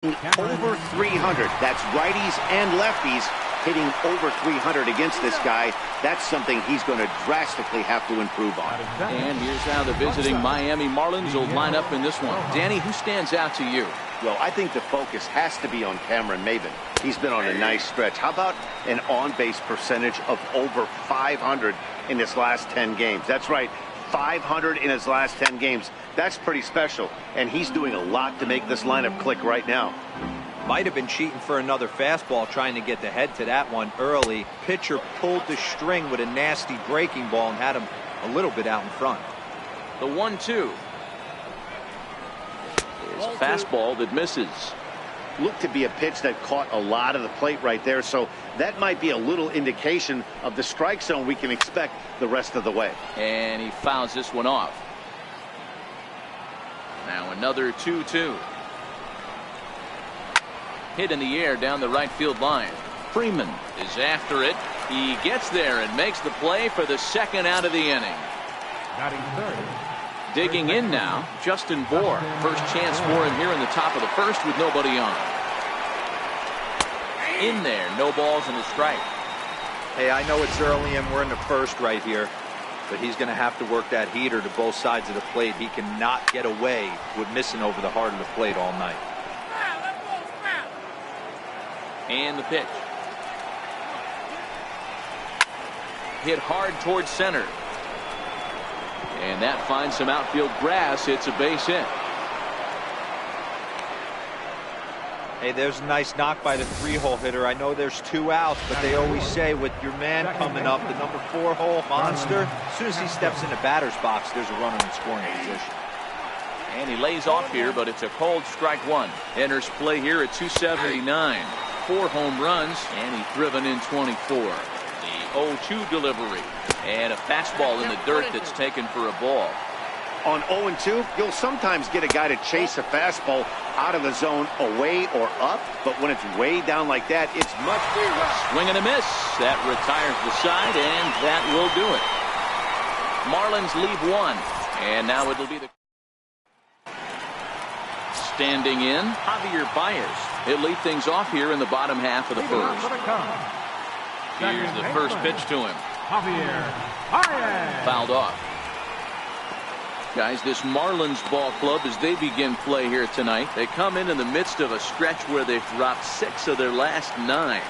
Over 300. That's righties and lefties hitting over 300 against this guy. That's something he's going to drastically have to improve on. And here's how the visiting Miami Marlins will line up in this one. Danny, who stands out to you? Well, I think the focus has to be on Cameron Maybin. He's been on a nice stretch. How about an on-base percentage of over 500 in his last 10 games? That's right, 500 in his last 10 games. That's pretty special, and he's doing a lot to make this lineup click right now. Might have been cheating for another fastball, trying to get the head to that one early. Pitcher pulled the string with a nasty breaking ball and had him a little bit out in front. The 1-2. Is a fastball that misses. Looked to be a pitch that caught a lot of the plate right there, so that might be a little indication of the strike zone we can expect the rest of the way. And he fouls this one off. Now another 2-2. Hit in the air down the right field line. Freeman is after it. He gets there and makes the play for the second out of the inning. Digging in now, Justin Bohr. First chance for him here in the top of the first with nobody on. In there, no balls and a strike. Hey, I know it's early and we're in the first right here, but he's going to have to work that heater to both sides of the plate. He cannot get away with missing over the heart of the plate all night. And the pitch. Hit hard towards center. And that finds some outfield grass. It's a base hit. Hey, there's a nice knock by the 3-hole hitter. I know there's 2 outs, but they always say with your man coming up, the number 4-hole monster, as soon as he steps in the batter's box, there's a runner in scoring position. And he lays off here, but it's a cold strike one. Enters play here at 279. 4 home runs, and he's driven in 24. The 0-2 delivery. And a fastball in the dirt that's taken for a ball. On 0-2, you'll sometimes get a guy to chase a fastball out of the zone away or up, but when it's way down like that, it's much bigger. Swing and a miss. That retires the side, and that will do it. Marlins leave 1, and now it'll be the standing in Javier Baez. He'll lead things off here in the bottom half of the first. Here's the first pitch to him. Fouled off. Guys, this Marlins ball club, as they begin play here tonight, they come in the midst of a stretch where they've dropped 6 of their last 9.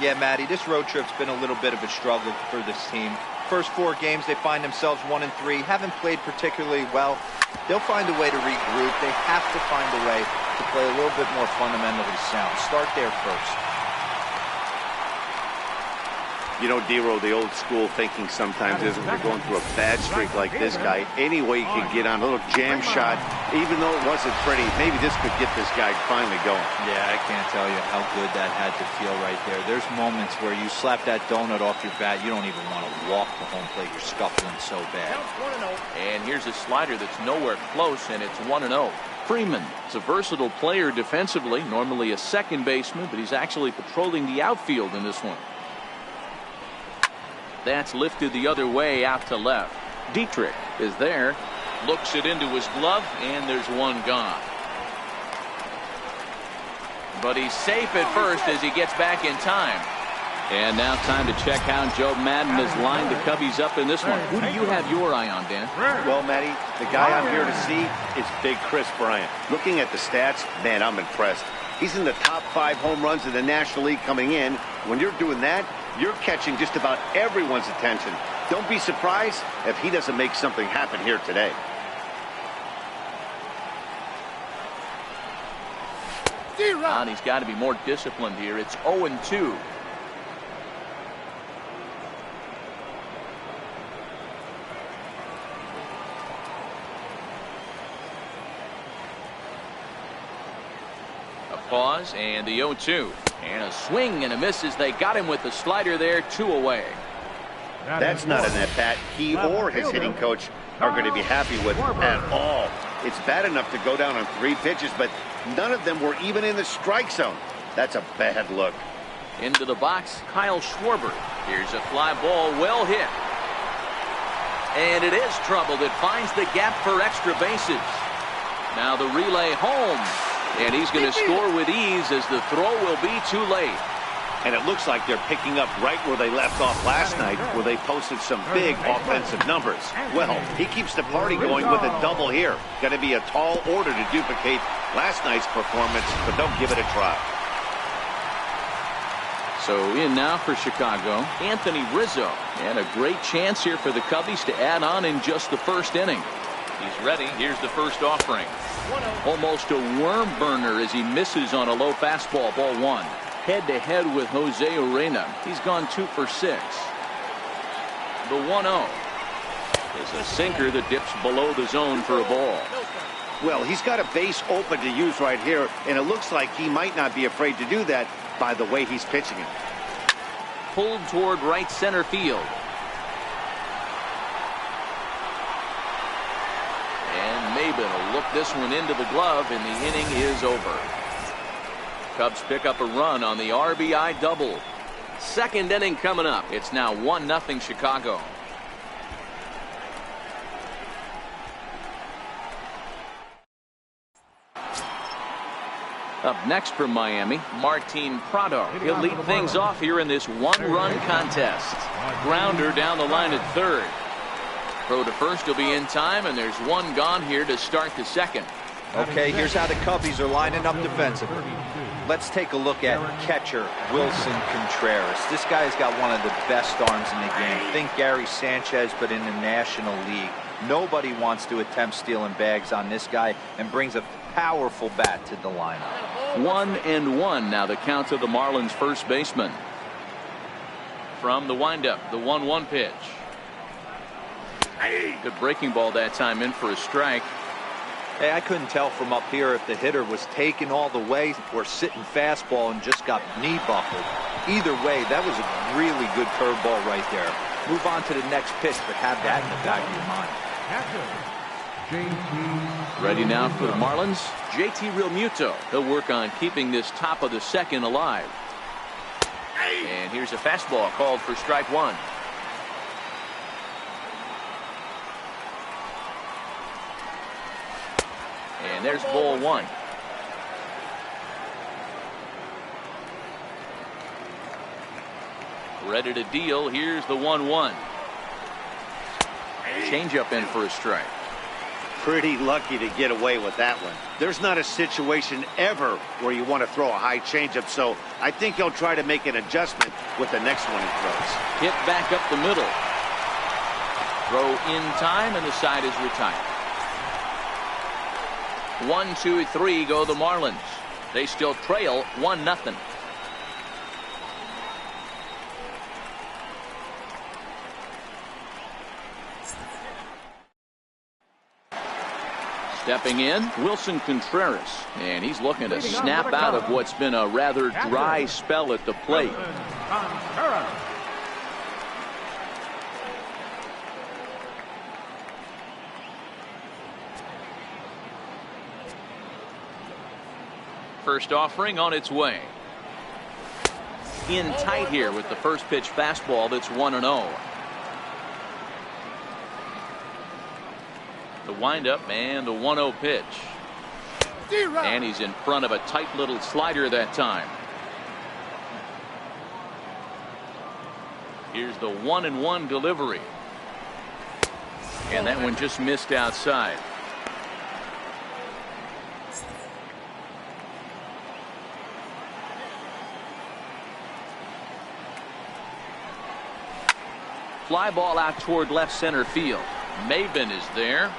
Yeah, Matty, this road trip's been a little bit of a struggle for this team. First 4 games, they find themselves 1-3, haven't played particularly well. They'll find a way to regroup. They have to find a way to play a little bit more fundamentally sound. Start there first. You know, Dero, the old school thinking sometimes is when you're going through a bad streak like this guy, any way you can get on a little jam shot, even though it wasn't pretty, maybe this could get this guy finally going. Yeah, I can't tell you how good that had to feel right there. There's moments where you slap that donut off your bat, you don't even want to walk the home plate. You're scuffling so bad. And here's a slider that's nowhere close, and it's 1-0. Freeman is a versatile player defensively, normally a second baseman, but he's actually patrolling the outfield in this one. That's lifted the other way out to left. Dietrich is there, looks it into his glove, and there's one gone. But he's safe at first as he gets back in time. And now time to check how Joe Madden has lined the Cubbies up in this one. Who do you have your eye on, Dan? Well, Matty, the guy I'm here to see is Big Chris Bryant. Looking at the stats, man, I'm impressed. He's in the top 5 home runs in the National League coming in. When you're doing that, you're catching just about everyone's attention. Don't be surprised if he doesn't make something happen here today. And he's got to be more disciplined here. It's 0-2. A pause and the 0-2. And a swing and a miss as they got him with the slider there, 2 away. That's not an at-bat he or his hitting coach are going to be happy with at all. It's bad enough to go down on 3 pitches, but none of them were even in the strike zone. That's a bad look. Into the box, Kyle Schwarber. Here's a fly ball, well hit. And it is trouble that finds the gap for extra bases. Now the relay home. And he's going to score with ease as the throw will be too late. And it looks like they're picking up right where they left off last night, where they posted some big offensive numbers. Well, he keeps the party going with a double here. Going to be a tall order to duplicate last night's performance, but don't give it a try. So in now for Chicago, Anthony Rizzo. And a great chance here for the Cubbies to add on in just the first inning. He's ready. Here's the first offering. Almost a worm burner as he misses on a low fastball, ball one. Head-to-head with Jose Urena. He's gone 2 for 6. The 1-0 is a sinker that dips below the zone for a ball. Well, he's got a base open to use right here, and it looks like he might not be afraid to do that by the way he's pitching it. Pulled toward right center field. And Maben will look this one into the glove, and the inning is over. Cubs pick up a run on the RBI double. Second inning coming up. It's now 1-0 Chicago. Up next from Miami, Martin Prado. He'll lead things off here in this one-run contest. Grounder down the line at third. Throw to first will be in time, and there's one gone here to start the second. Okay, here's how the Cubbies are lining up defensively. Let's take a look at catcher Wilson Contreras. This guy's got one of the best arms in the game. Think Gary Sanchez, but in the National League. Nobody wants to attempt stealing bags on this guy, and brings a powerful bat to the lineup. 1-1 now the count of the Marlins first baseman. From the windup, the 1-1 pitch. Good breaking ball that time, in for a strike. Hey, I couldn't tell from up here if the hitter was taken all the way or sitting fastball and just got knee buckled. Either way, that was a really good curveball right there. Move on to the next pitch, but have that in the back of your mind. Ready now for the Marlins, JT Realmuto. He'll work on keeping this top of the second alive. And here's a fastball called for strike one. And there's ball one. Ready to deal. Here's the 1-1. Changeup in for a strike. Pretty lucky to get away with that one. There's not a situation ever where you want to throw a high changeup, so I think he'll try to make an adjustment with the next one he throws. Hit back up the middle. Throw in time, and the side is retired. 1, 2, 3 go the Marlins. They still trail 1-0. Stepping in, Wilson Contreras, and he's looking to snap out of what's been a rather dry spell at the plate. First offering on its way. In tight here with the first pitch fastball that's 1-0. The windup and the 1-0 pitch. And he's in front of a tight little slider that time. Here's the 1-1 delivery. And that one just missed outside. Fly ball out toward left center field. Maben is there.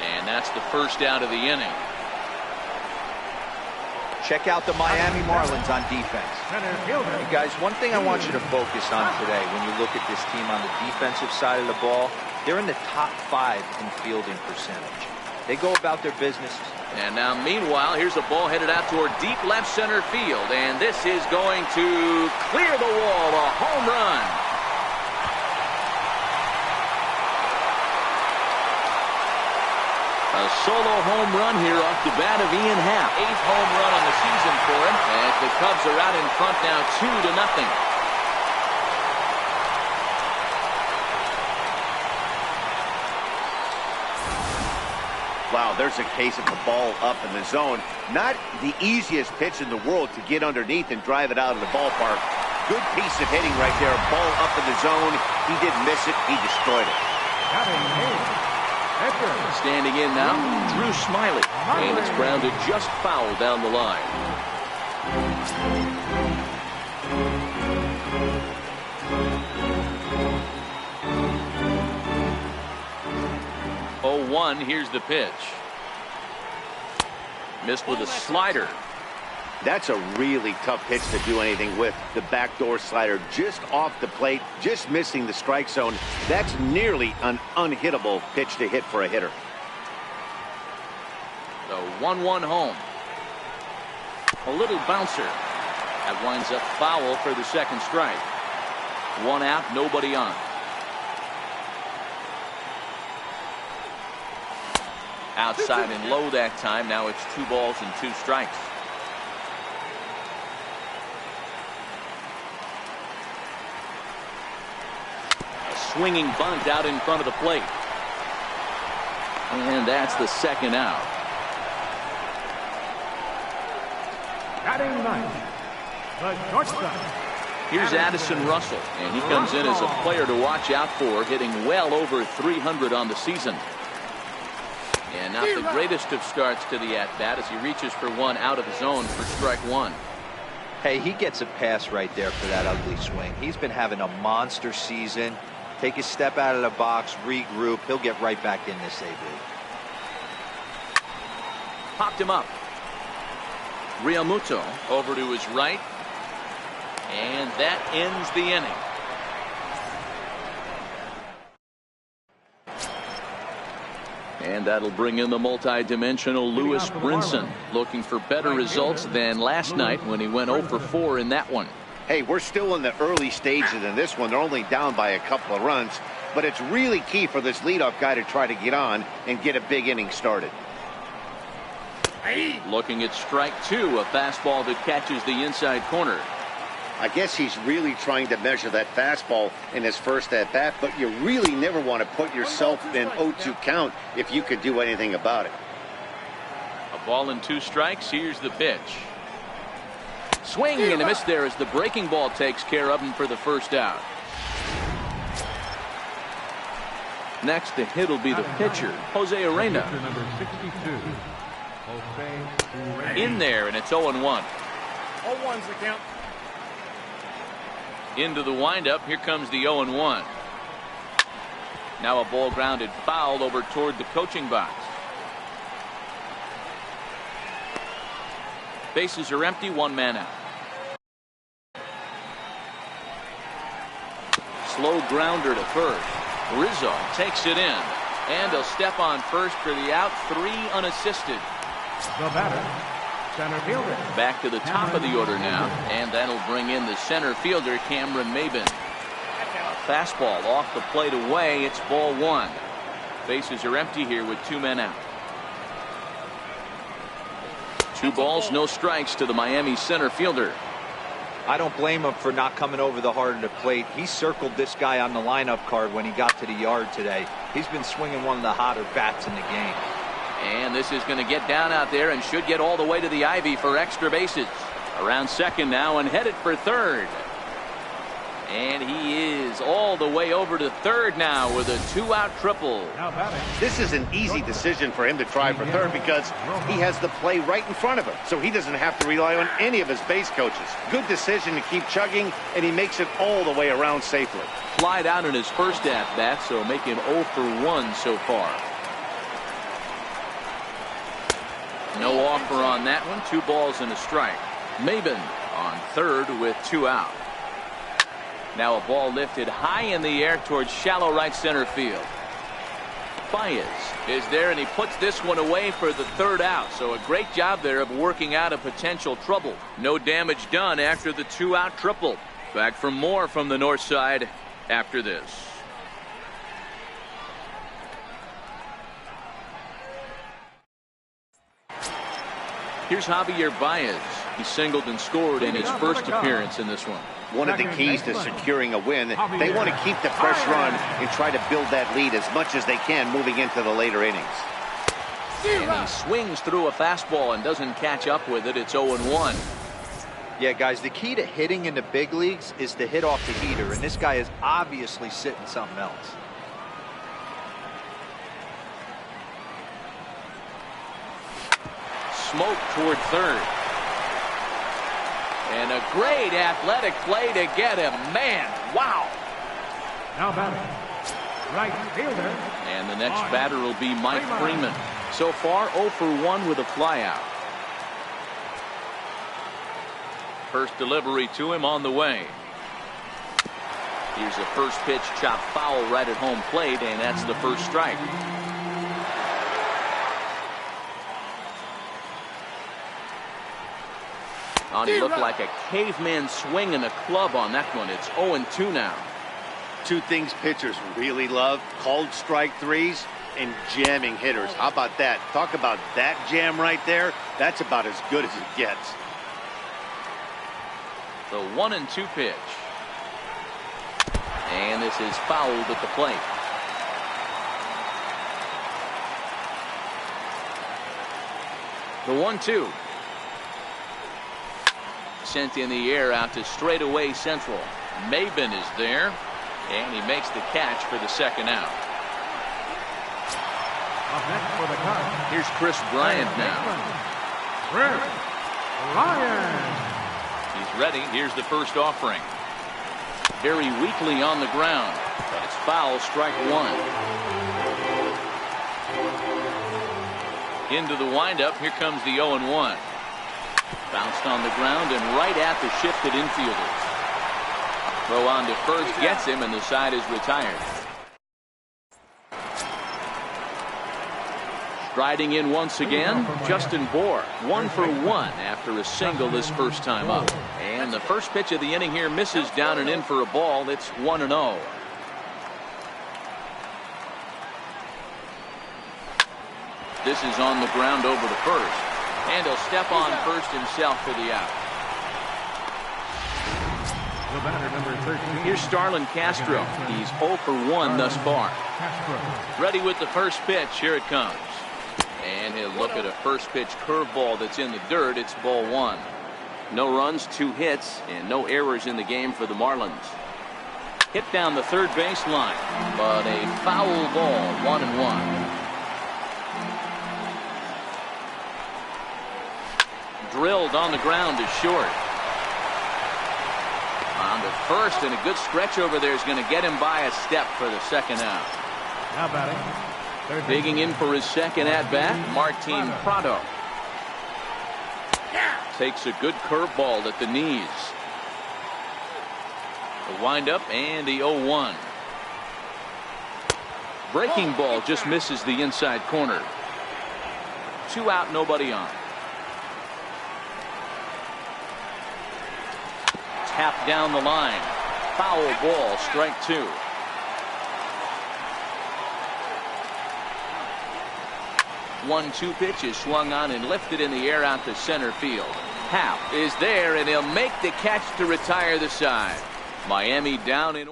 And that's the first out of the inning. Check out the Miami Marlins on defense. Hey guys, one thing I want you to focus on today when you look at this team on the defensive side of the ball, they're in the top 5 in fielding percentage. They go about their business. And now meanwhile, here's a ball headed out toward deep left center field, and this is going to clear the wall. A home run. A solo home run here off the bat of Ian Happ. 8th home run on the season for him, as the Cubs are out in front now 2-0. Wow, there's a case of the ball up in the zone. Not the easiest pitch in the world to get underneath and drive it out of the ballpark. Good piece of hitting right there. Ball up in the zone. He didn't miss it. He destroyed it. Standing in now, Drew Smiley. And it's grounded just foul down the line. 0-1, here's the pitch. Missed with a slider. That's a really tough pitch to do anything with. The backdoor slider just off the plate, just missing the strike zone. That's nearly an unhittable pitch to hit for a hitter. The 1-1 home. A little bouncer. That winds up foul for the second strike. 1 out, nobody on. Outside and low that time. Now it's 2 balls and 2 strikes. A swinging bunt out in front of the plate. And that's the second out. Batting ninth, the shortstop. Here's Addison Russell, and he comes in as a player to watch out for, hitting well over 300 on the season. And not the greatest of starts to the at-bat as he reaches for 1 out of his zone for strike 1. Hey, he gets a pass right there for that ugly swing. He's been having a monster season. Take a step out of the box, regroup. He'll get right back in this AB. Popped him up. Realmuto over to his right. And that ends the inning. And that'll bring in the multi-dimensional Lewis Brinson, looking for better results than last night when he went 0 for 4 in that one. Hey, we're still in the early stages in this one. They're only down by a couple of runs, but it's really key for this leadoff guy to try to get on and get a big inning started. Looking at strike 2, a fastball that catches the inside corner. I guess he's really trying to measure that fastball in his first at-bat, but you really never want to put yourself in 0-2 count if you could do anything about it. A ball and 2 strikes. Here's the pitch. Swing and a miss there as the breaking ball takes care of him for the first out. Next to hit will be the pitcher, Jose Arena. In there, and it's 0-1. 0-1's the count. Into the windup. Here comes the 0-1. Now a ball grounded foul over toward the coaching box. Bases are empty. 1 man out. Slow grounder to first. Rizzo takes it in, and he'll step on first for the out. 3 unassisted. The batter, center fielder. Back to the top of the order now, and that'll bring in the center fielder, Cameron Maben. A fastball off the plate away. It's ball 1. Bases are empty here with 2 men out. 2 balls, no strikes to the Miami center fielder. I don't blame him for not coming over the heart of the plate. He circled this guy on the lineup card when he got to the yard today. He's been swinging one of the hotter bats in the game. And this is going to get down out there and should get all the way to the ivy for extra bases. Around second now and headed for third. And he is all the way over to third now with a 2-out triple. This is an easy decision for him to try for third because he has the play right in front of him, so he doesn't have to rely on any of his base coaches. Good decision to keep chugging, and he makes it all the way around safely. Flied out in his first at-bat, so make him 0 for 1 so far. No offer on that one. 2 balls and a strike. Maben on third with 2 out. Now a ball lifted high in the air towards shallow right center field. Baez is there, and he puts this one away for the 3rd out. So a great job there of working out a potential trouble. No damage done after the 2-out triple. Back for more from the north side after this. Here's Javier Baez. He singled and scored in his first appearance in this one. One of the keys to securing a win, they want to keep the fresh run and try to build that lead as much as they can moving into the later innings. And he swings through a fastball and doesn't catch up with it. It's 0-1. Yeah, guys, the key to hitting in the big leagues is to hit off the heater, and this guy is obviously sitting something else. Smoke toward third. And a great athletic play to get him. Man, wow. Now batting, right fielder. And the next batter will be Mike Freeman. So far, 0 for 1 with a flyout. First delivery to him on the way. Here's a first pitch chopped foul right at home plate, and that's the first strike. Oh, he looked like a caveman swinging a club on that one. It's 0-2 now. Two things pitchers really love: called strike threes and jamming hitters. How about that? Talk about that jam right there. That's about as good as it gets. The 1-2 pitch. And this is fouled at the plate. The 1-2. Sent in the air out to straightaway central. Maben is there, and he makes the catch for the second out. Up next for the Cubs. Here's Chris Bryant now. Chris Bryant. He's ready. Here's the first offering. Very weakly on the ground, but it's foul, strike one. Into the windup. Here comes the 0-1. Bounced on the ground and right at the shifted infielders. Throw on to first gets him, and the side is retired. Striding in once again, Justin Bour, 1 for 1 after a single this first time up. And the first pitch of the inning here misses down and in for a ball. It's 1-0. This is on the ground over to first. And he'll step on first himself for the out. The batter, number 13. Here's Starlin Castro. He's 0 for 1 thus far. Castro. Ready with the first pitch. Here it comes. And he'll look at a first pitch curveball that's in the dirt. It's ball 1. No runs, 2 hits, and no errors in the game for the Marlins. Hit down the third baseline, but a foul ball, 1-1. Drilled on the ground to short. On to first, and a good stretch over there is going to get him by a step for the second out. Now batting. Digging in for his second at-bat, Martin Prado. Takes a good curveball at the knees. The windup and the 0-1. Breaking ball just misses the inside corner. 2 out, nobody on. Tap down the line. Foul ball, strike 2. One-two pitch is swung on and lifted in the air out to center field. Happ is there, and he'll make the catch to retire the side. Miami down in.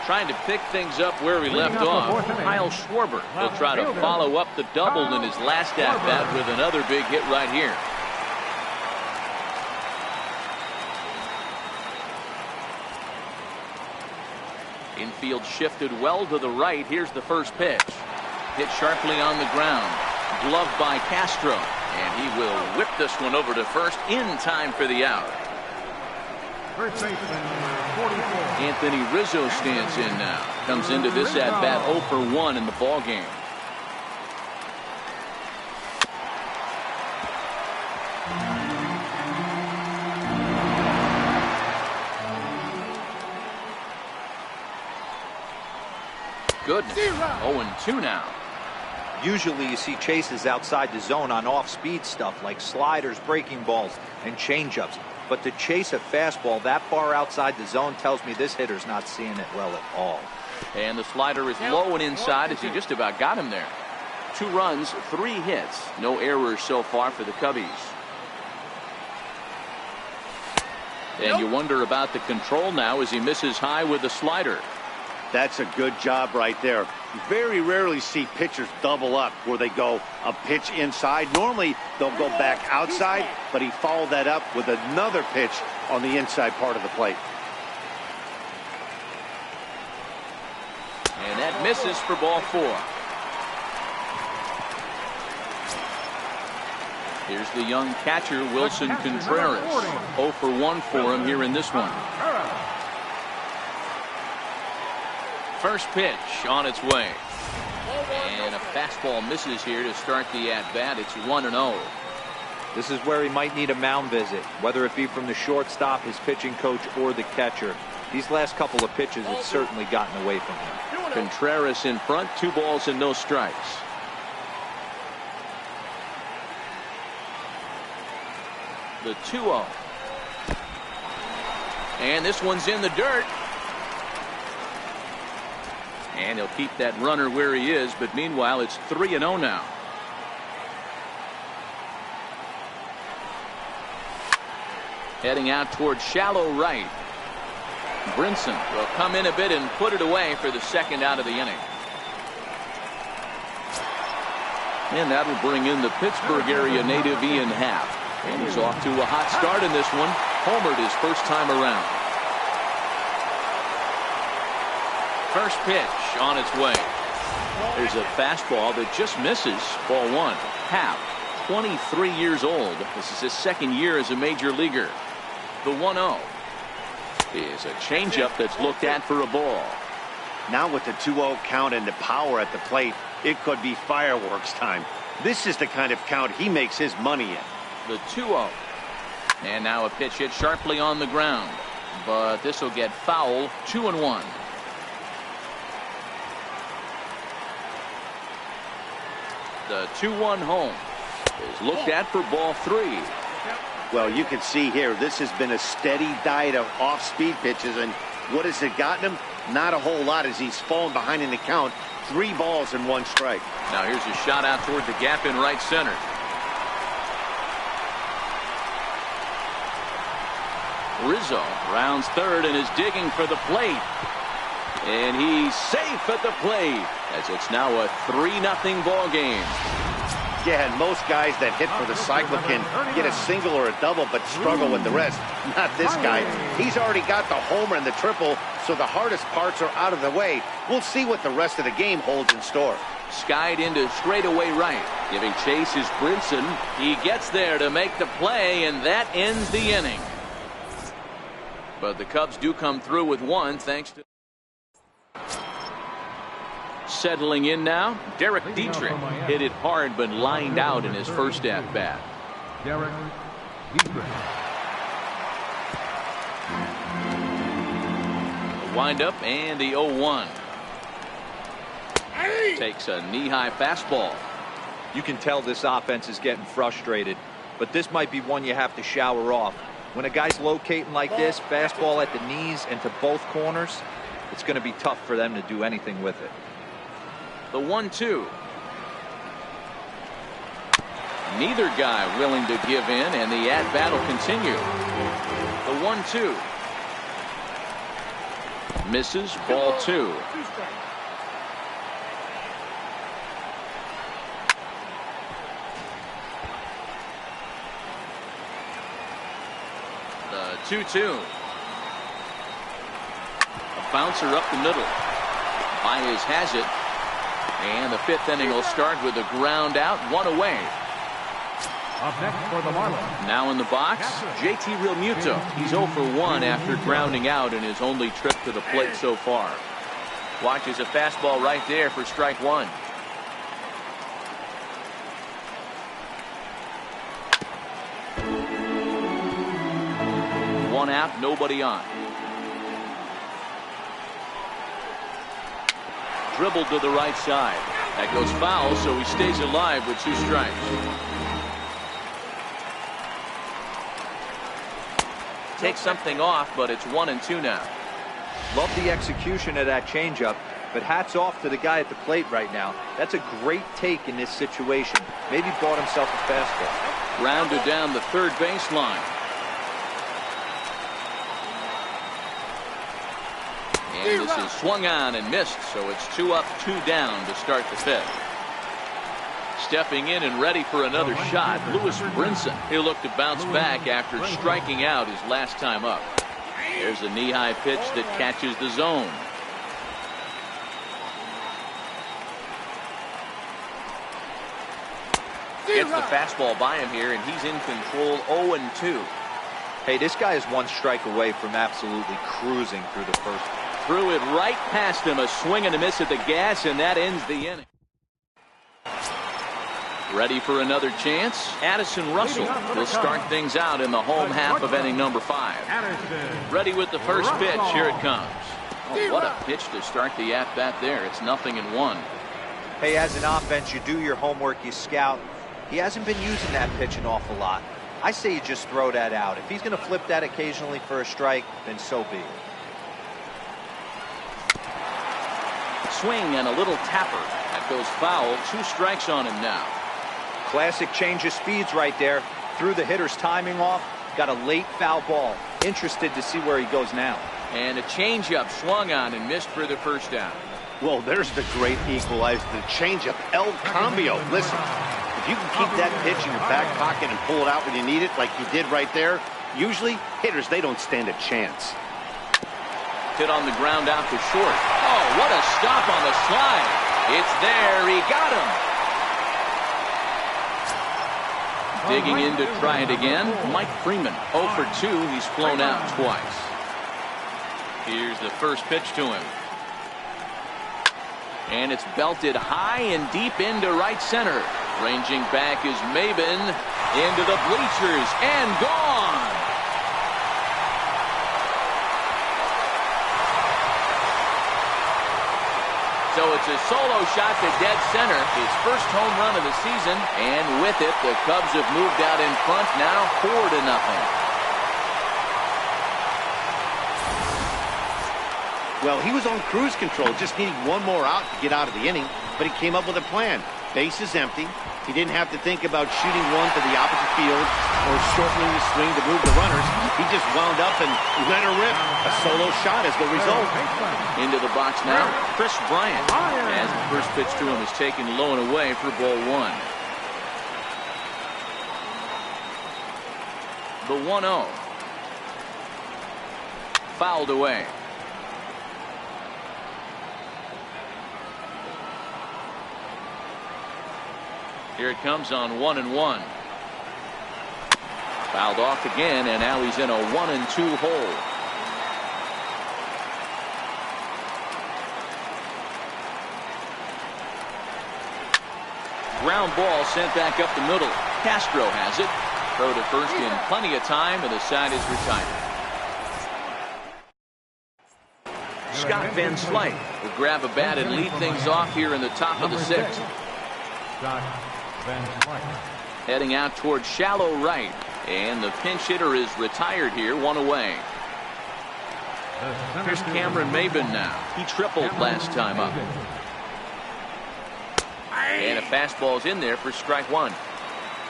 Trying to pick things up where he left off. Kyle Schwarber will try to follow up the double in his last at-bat with another big hit right here. Infield shifted well to the right. Here's the first pitch. Hit sharply on the ground. Gloved by Castro. And he will whip this one over to first in time for the out. First baseman, number 44. Anthony Rizzo stands in now. Comes into this at-bat 0 for 1 in the ballgame. Goodness. 0-2 now. Usually you see chases outside the zone on off-speed stuff like sliders, breaking balls, and changeups. But to chase a fastball that far outside the zone tells me this hitter's not seeing it well at all. And the slider is low and inside as he just about got him there. 2 runs, 3 hits. No errors so far for the Cubbies. And you wonder about the control now as he misses high with the slider. That's a good job right there. You very rarely see pitchers double up where they go a pitch inside. Normally, they'll go back outside, but he followed that up with another pitch on the inside part of the plate. And that misses for ball 4. Here's the young catcher, Wilson Contreras. 0 for 1 for him here in this one. First pitch on its way. And a fastball misses here to start the at-bat. It's 1-0. This is where he might need a mound visit, whether it be from the shortstop, his pitching coach, or the catcher. These last couple of pitches, it's certainly gotten away from him. Contreras in front, 2 balls and no strikes. The 2-0. And this one's in the dirt. And he'll keep that runner where he is, but meanwhile it's 3-0 now. Heading out towards shallow right. Brinson will come in a bit and put it away for the second out of the inning. And that will bring in the Pittsburgh area native Ian Happ. And he's off to a hot start in this one. Homered his first time around. First pitch on its way. There's a fastball that just misses. Ball 1. Happ, 23 years old. This is his second year as a major leaguer. The 1-0 is a changeup that's looked at for a ball. Now with the 2-0 count and the power at the plate, it could be fireworks time. This is the kind of count he makes his money in. The 2-0. And now a pitch hit sharply on the ground. But this will get foul. 2-1. The 2-1 home is looked at for ball 3. Well, you can see here, this has been a steady diet of off-speed pitches, and what has it gotten him? Not a whole lot as he's fallen behind in the count. 3 balls and 1 strike. Now here's a shot out toward the gap in right center. Rizzo rounds third and is digging for the plate. And he's safe at the plate as it's now a 3-0 ball game. Yeah, and most guys that hit for the cycle can get a single or a double but struggle with the rest. Not this guy. He's already got the homer and the triple, so the hardest parts are out of the way. We'll see what the rest of the game holds in store. Skied into straightaway right. Giving chase is Brinson. He gets there to make the play, and that ends the inning. But the Cubs do come through with 1 thanks to... Settling in now, Derek Dietrich hit it hard but lined out in his first at-bat. Derek Dietrich. The windup and the 0-1. Takes a knee-high fastball. You can tell this offense is getting frustrated, but this might be one you have to shower off. When a guy's locating like this, fastball at the knees and to both corners, it's going to be tough for them to do anything with it. The 1-2. Neither guy willing to give in, and the at-bat will continue. The 1-2. Misses, ball 2. The 2-2. A bouncer up the middle. Baez has it. And the 5th inning will start with a ground out, 1 away. Up next for the Marlins. Now in the box, JT Realmuto. He's 0 for 1 after grounding out in his only trip to the plate so far. Watches a fastball right there for strike 1. One out, nobody on. Dribbled to the right side. That goes foul, so he stays alive with 2 strikes. Takes something off, but it's 1-2 now. Love the execution of that changeup, but hats off to the guy at the plate right now. That's a great take in this situation. Maybe bought himself a fastball. Rounded down the third baseline. And this is swung on and missed, so it's 2 up, 2 down to start the 5th. Stepping in and ready for another shot, Lewis Brinson. He'll look to bounce back after striking out his last time up. There's a knee-high pitch that catches the zone. Gets the fastball by him here, and he's in control 0-2. Hey, this guy is 1 strike away from absolutely cruising through the first. Threw it right past him, a swing and a miss at the gas, and that ends the inning. Ready for another chance? Addison Russell will start things out in the home half of inning number 5. Ready with the first pitch. Here it comes. Oh, what a pitch to start the at-bat there. It's 0-1. Hey, as an offense, you do your homework, you scout. He hasn't been using that pitch an awful lot. I say you just throw that out. If he's going to flip that occasionally for a strike, then so be it. Swing and a little tapper. That goes foul. 2 strikes on him now. Classic change of speeds right there. Threw the hitter's timing off. Got a late foul ball. Interested to see where he goes now. And a changeup swung on and missed for the first down. Well, there's the great equalizer, the changeup, El Cambio. Listen, if you can keep that pitch in your back pocket and pull it out when you need it, like you did right there, usually hitters, they don't stand a chance. Hit on the ground out to short. Oh, what a stop on the slide. It's there. He got him. Digging in to try it again, Mike Freeman. 0 for 2. He's flown out twice. Here's the first pitch to him. And it's belted high and deep into right center. Ranging back is Maben into the bleachers and gone. So it's a solo shot to dead center. His first home run of the season. And with it, the Cubs have moved out in front now 4-0. Well, he was on cruise control, just needing 1 more out to get out of the inning. But he came up with a plan. Base is empty. He didn't have to think about shooting one to the opposite field or shortening the swing to move the runners. He just wound up and let her rip. A solo shot is the result. Into the box now, Chris Bryant. As the first pitch to him is taken low and away for ball 1. The 1-0. Fouled away. Here it comes on 1-1. Fouled off again, and now he's in a 1-2 hole. Ground ball sent back up the middle. Castro has it. Throw to first in plenty of time, and the side is retired. Scott Van Slyke will grab a bat and lead things off here in the top of the 6th. Scott Van Slyke. Heading out towards shallow right, and the pinch hitter is retired here, 1 away. Here's Cameron Maben now. He tripled last time up. And a fastball's in there for strike 1.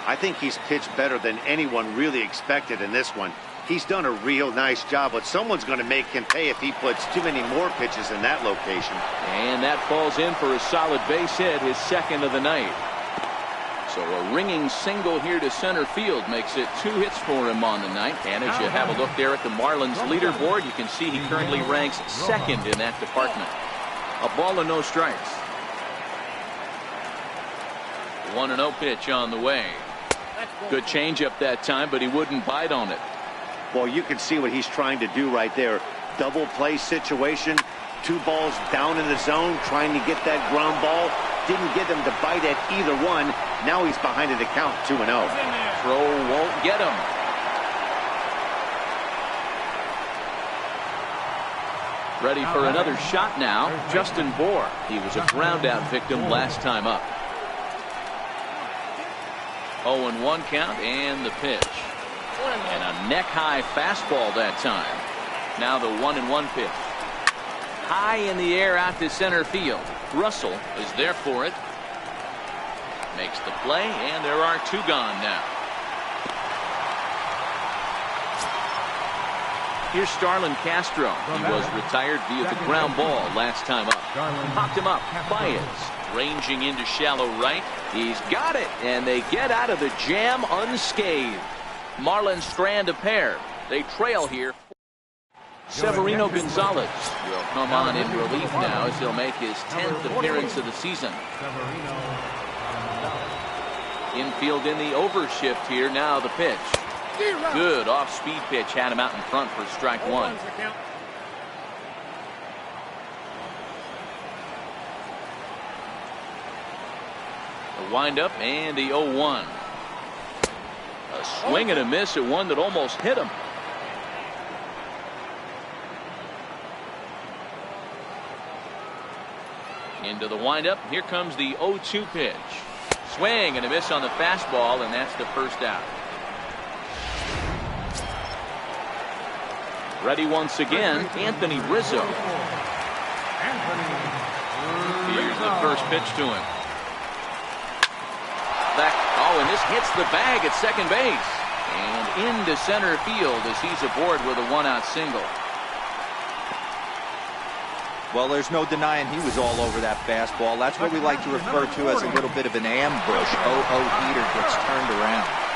I think he's pitched better than anyone really expected in this one. He's done a real nice job, but someone's going to make him pay if he puts too many more pitches in that location. And that falls in for a solid base hit, his 2nd of the night. So a ringing single here to center field makes it 2 hits for him on the night. And as you have a look there at the Marlins leaderboard, you can see he currently ranks 2nd in that department. A ball and no strikes. 1-0 pitch on the way. Good changeup that time, but he wouldn't bite on it. Well, you can see what he's trying to do right there. Double play situation. 2 balls down in the zone, trying to get that ground ball. Didn't get him to bite at either one. Now he's behind in the count, 2-0. Throw won't get him. Ready for another shot now. Justin Bour. He was a ground out victim last time up. 0-1 count and the pitch. And a neck high fastball that time. Now the 1-1 pitch. High in the air out to center field. Russell is there for it. Makes the play, and there are 2 gone now. Here's Starlin Castro. He was retired via the ground ball last time up. Popped him up. Baez ranging into shallow right. He's got it, and they get out of the jam unscathed. Marlins strand a pair. They trail here. Severino Gonzalez will come on in relief now as he'll make his 10th appearance of the season. Infield in the overshift here. Now the pitch. Good off-speed pitch. Had him out in front for strike one. The windup and the 0-1. A swing and a miss at one that almost hit him. Into the windup. Here comes the 0-2 pitch. Swing and a miss on the fastball, and that's the first out. Ready once again, Anthony Rizzo. Here's the first pitch to him. And this hits the bag at second base. And into center field as he's aboard with a one-out single. Well, there's no denying he was all over that fastball. That's what we like to refer to as a little bit of an ambush. Oh, heater gets turned around.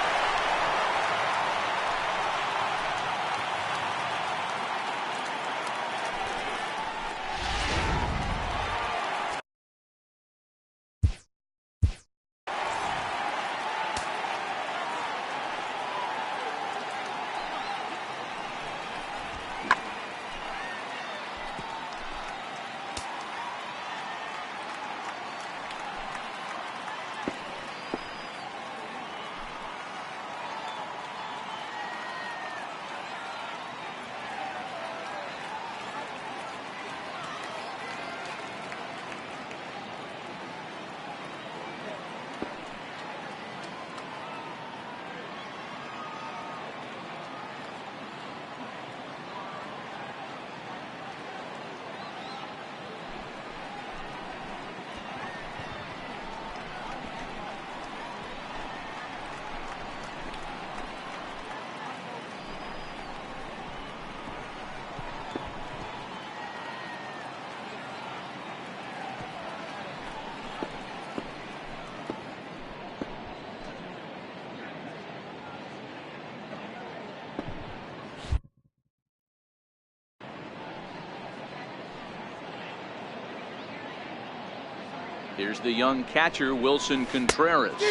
Here's the young catcher, Wilson Contreras.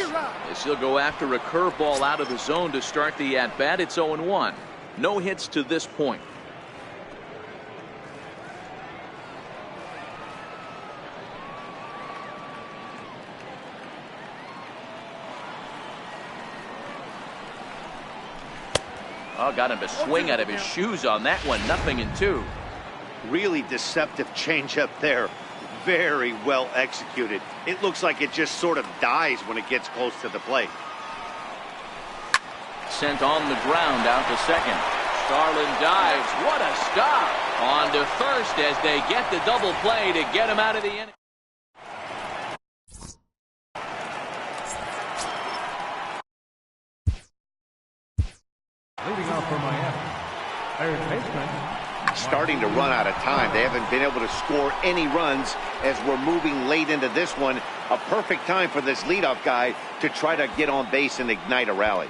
As he'll go after a curveball out of the zone to start the at-bat. It's 0-1. No hits to this point. Oh, got him to swing out of his shoes on that one. 0-2. Really deceptive changeup there. Very well executed. It looks like it just sort of dies when it gets close to the plate. Sent on the ground out to second. Starlin dives. What a stop. On to first as they get the double play to get him out of the inning. Leading off for Miami, third baseman. Starting to run out of time. They haven't been able to score any runs as we're moving late into this one. A perfect time for this leadoff guy to try to get on base and ignite a rally.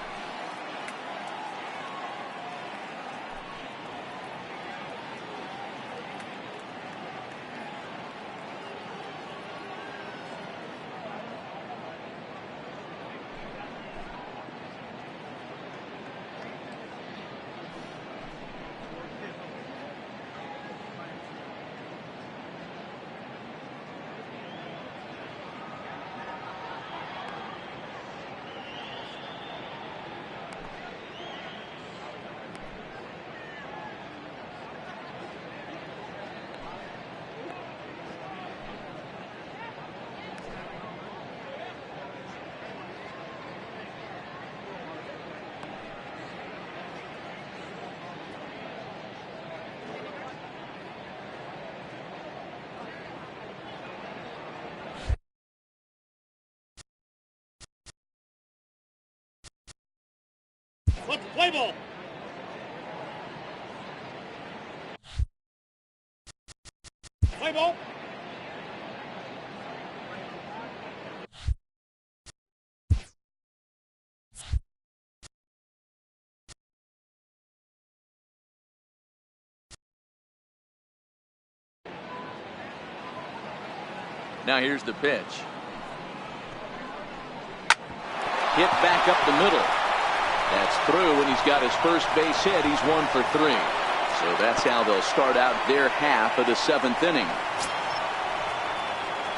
Let's play ball. Play ball. Now here's the pitch. Hit back up the middle. That's through, and he's got his first base hit. He's 1 for 3. So that's how they'll start out their half of the 7th inning.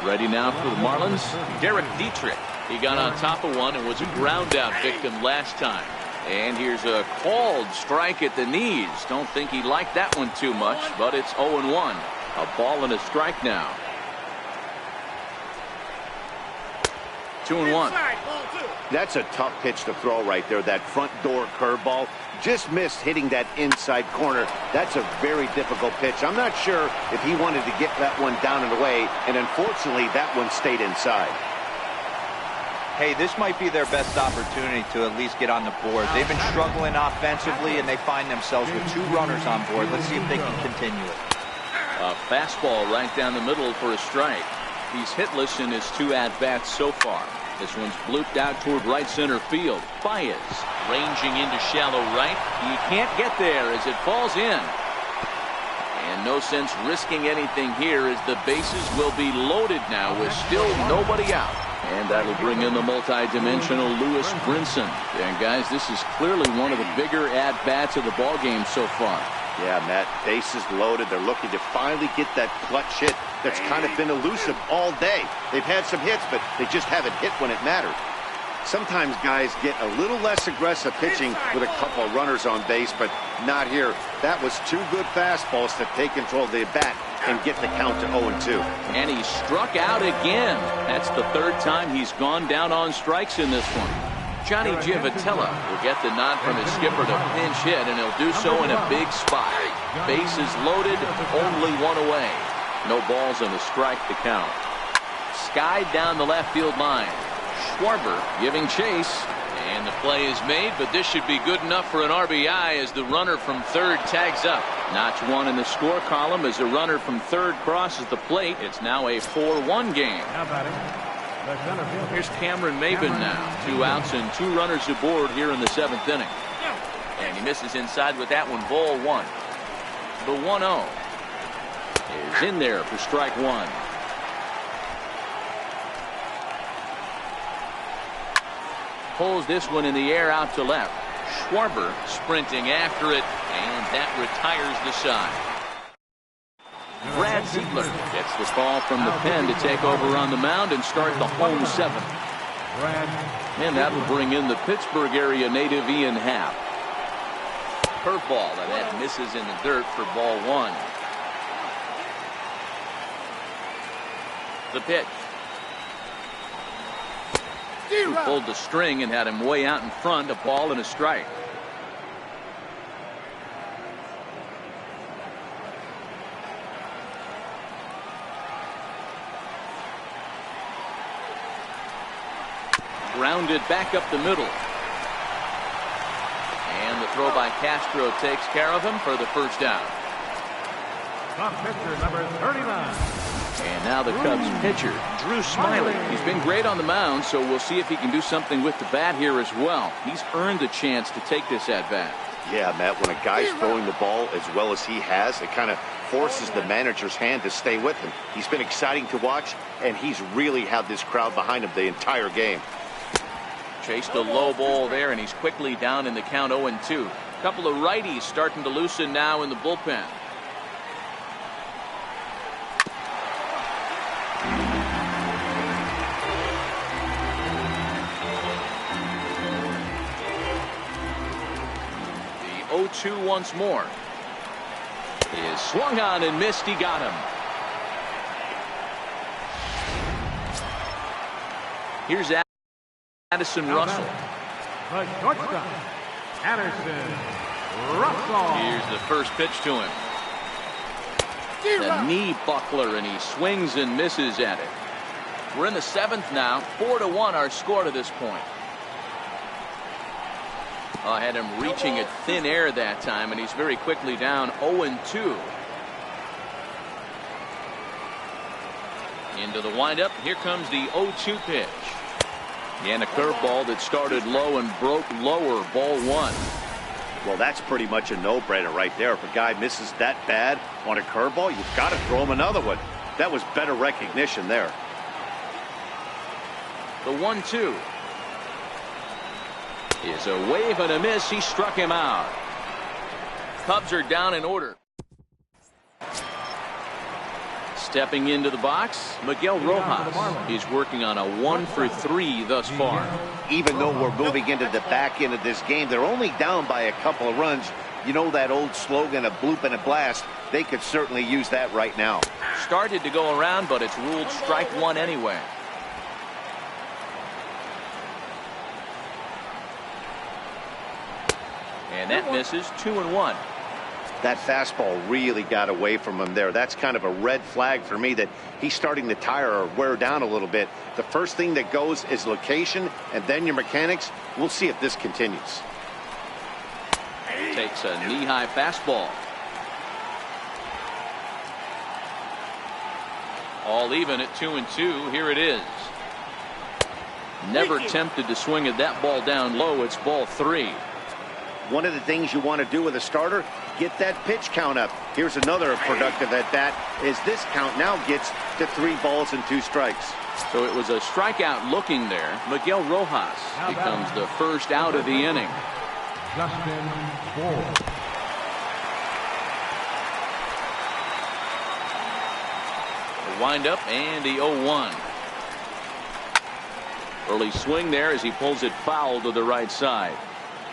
Ready now for the Marlins, Derek Dietrich. He got on top of one and was a ground out victim last time. And here's a called strike at the knees. Don't think he liked that one too much, but it's 0-1. A ball and a strike now. 2-1. That's a tough pitch to throw right there. That front door curveball just missed hitting that inside corner. That's a very difficult pitch. I'm not sure if he wanted to get that one down and away, and unfortunately that one stayed inside. Hey, this might be their best opportunity to at least get on the board. They've been struggling offensively, and they find themselves with 2 runners on board. Let's see if they can continue it. A fastball right down the middle for a strike. He's hitless in his 2 at-bats so far. This one's blooped out toward right center field. Baez ranging into shallow right. He can't get there as it falls in. And no sense risking anything here as the bases will be loaded now with still nobody out. And that'll bring in the multi-dimensional Lewis Brinson. And guys, this is clearly one of the bigger at-bats of the ballgame so far. Yeah, Matt, bases loaded. They're looking to finally get that clutch hit that's kind of been elusive all day. They've had some hits, but they just haven't hit when it mattered. Sometimes guys get a little less aggressive pitching with a couple of runners on base, but not here. That was 2 good fastballs to take control of the bat and get the count to 0-2. And he struck out again. That's the 3rd time he's gone down on strikes in this one. Johnny Giavotella will get the nod from his skipper to pinch hit, and he'll do so in a big spot. Bases loaded, only 1 away. No balls and a strike to count. Skied down the left field line. Schwarber giving chase, and the play is made, but this should be good enough for an RBI as the runner from 3rd tags up. Notch 1 in the score column as the runner from 3rd crosses the plate. It's now a 4-1 game. How about it? Here's Cameron Maybin now. 2 outs and 2 runners aboard here in the 7th inning. And he misses inside with that one. Ball 1. The 1-0 is in there for strike 1. Pulls this one in the air out to left. Schwarber sprinting after it, and that retires the side. Brad Ziegler gets the call from the pen to take over on the mound and start the home 7th. And that will bring in the Pittsburgh area native Ian Happ. Curveball, and that misses in the dirt for ball 1. The pitch. He pulled the string and had him way out in front. A ball and a strike. Grounded back up the middle. And the throw by Castro takes care of him for the 1st down. Top pitcher number 39. And now the Cubs pitcher, Drew Smyly. He's been great on the mound, so we'll see if he can do something with the bat here as well. He's earned the chance to take this at bat. Yeah, Matt, when a guy's throwing the ball as well as he has, it kind of forces the manager's hand to stay with him. He's been exciting to watch, and he's really had this crowd behind him the entire game. Chased a low ball there, and he's quickly down in the count 0-2. A couple of righties starting to loosen now in the bullpen. The 0-2 once more. Is swung on and missed. He got him. Here's Addison Russell. The shortstop, Addison Russell. Here's the first pitch to him. The knee buckler, and he swings and misses at it. We're in the 7th now. 4-1 our score to this point. I had him reaching at thin air that time, and he's very quickly down 0-2. Into the windup. Here comes the 0-2 pitch. And a curveball that started low and broke lower. Ball 1. Well, that's pretty much a no-brainer right there. If a guy misses that bad on a curveball, you've got to throw him another one. That was better recognition there. The 1-2 is a wave and a miss. He struck him out. Cubs are down in order. Stepping into the box, Miguel Rojas. He's working on a 1-for-3 thus far. Even though we're moving into the back end of this game, they're only down by a couple of runs. You know that old slogan, a bloop and a blast? They could certainly use that right now. Started to go around, but it's ruled strike 1 anyway. And that misses. 2-1. That fastball really got away from him there. That's kind of a red flag for me that he's starting to tire or wear down a little bit. The first thing that goes is location and then your mechanics. We'll see if this continues. Takes a knee-high fastball. All even at 2-2. Here it is. Never tempted to swing at that ball down low. It's ball 3. One of the things you want to do with a starter, get that pitch count up. Here's another productive at bat as this count now gets to 3 balls and 2 strikes. So it was a strikeout looking there. Miguel Rojas becomes the first out of the inning. Justin Ford. The windup and the 0-1. Early swing there as he pulls it foul to the right side.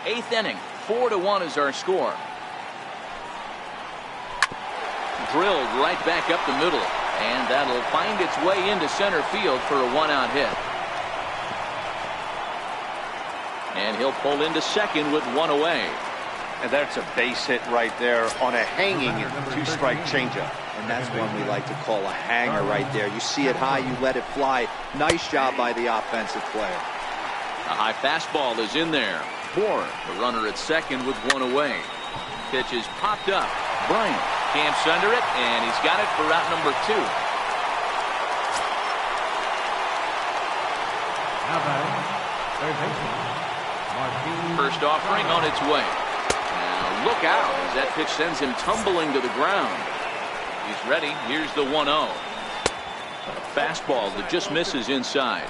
8th inning. 4-1 is our score. Drilled right back up the middle, and that'll find its way into center field for a 1-out hit. And he'll pull into second with 1 away. And that's a base hit right there on a hanging 2-strike changeup. And that's one we like to call a hanger right there. You see it high, you let it fly. Nice job by the offensive player. A high fastball is in there. Bourne, the runner at second with 1 away. Pitch is popped up. Bryant camps under it, and he's got it for out number 2. Now batting, third baseman, Marquis. First offering on its way. Now look out as that pitch sends him tumbling to the ground. He's ready. Here's the 1-0. A fastball that just misses inside.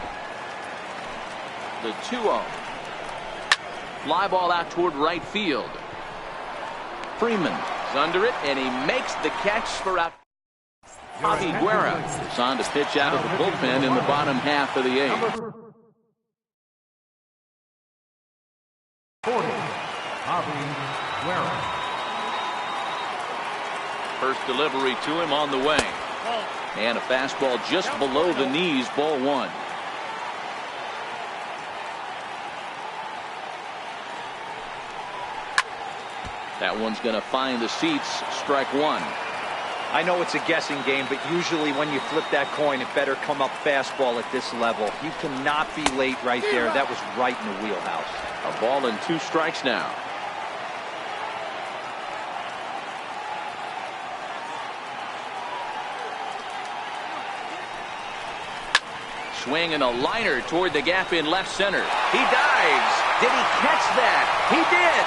The 2-0. Fly ball out toward right field. Freeman is under it, and he makes the catch for out. Javi Guerra is on to pitch out of the bullpen in the bottom half of the 8th. 40, Javi Guerra. First delivery to him on the way. And a fastball just below the knees, ball 1. That one's going to find the seats. Strike 1. I know it's a guessing game, but usually when you flip that coin, it better come up fastball at this level. You cannot be late right there. That was right in the wheelhouse. A ball and 2 strikes now. Swing and a liner toward the gap in left center. He dives. Did he catch that? He did.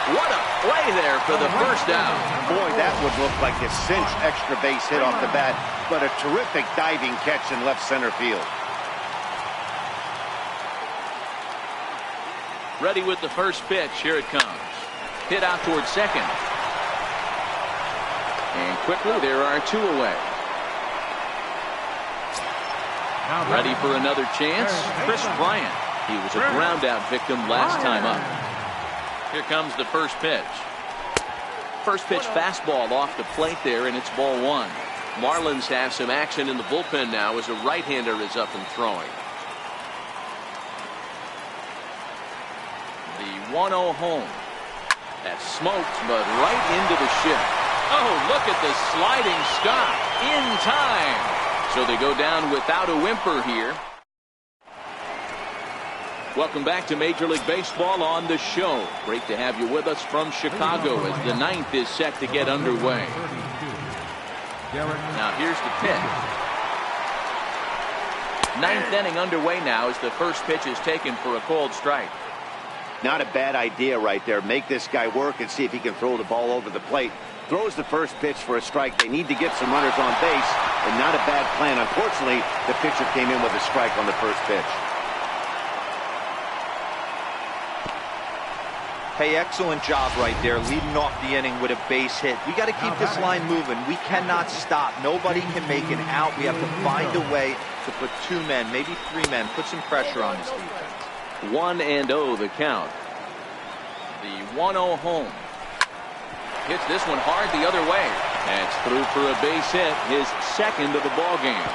What a play there for the first out. Boy, that would look like a cinch extra base hit off the bat, but a terrific diving catch in left center field. Ready with the first pitch. Here it comes. Hit out towards second. And quickly there are 2 away. Ready for another chance. Chris Bryant. He was a ground out victim last time up. Here comes the first pitch. First pitch fastball off the plate there, and it's ball 1. Marlins have some action in the bullpen now as a right-hander is up and throwing. The 1-0 home. That's smoked, but right into the shift. Oh, look at the sliding stop in time. So they go down without a whimper here. Welcome back to Major League Baseball on the show. Great to have you with us from Chicago as the 9th is set to get underway. Now here's the pitch. Ninth inning underway now as the first pitch is taken for a cold strike. Not a bad idea right there. Make this guy work and see if he can throw the ball over the plate. Throws the first pitch for a strike. They need to get some runners on base, and not a bad plan. Unfortunately, the pitcher came in with a strike on the first pitch. Hey, excellent job right there, leading off the inning with a base hit. We got to keep this line moving. We cannot stop. Nobody can make an out. We have to find a way to put 2 men, maybe 3 men, put some pressure on this defense. 1-0 the count. The 1-0 home. Hits this one hard the other way. That's through for a base hit, his second of the ball game.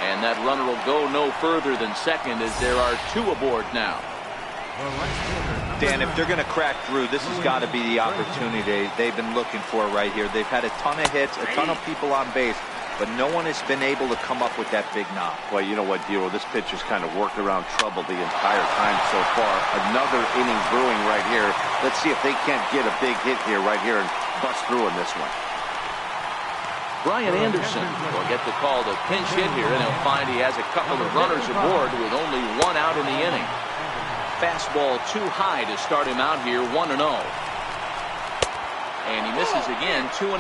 And that runner will go no further than second as there are 2 aboard now. Dan, if they're going to crack through, this has got to be the opportunity they've been looking for right here. They've had a ton of hits, a ton of people on base, but no one has been able to come up with that big knock. Well, you know what, Dero, this pitch has kind of worked around trouble the entire time so far. Another inning brewing right here. Let's see if they can't get a big hit here right here and bust through in this one. Brian Anderson will get the call to pinch hit here, and he'll find he has a couple of runners aboard with only 1 out in the inning. Fastball too high to start him out here, 1-0. And he misses again, 2-0.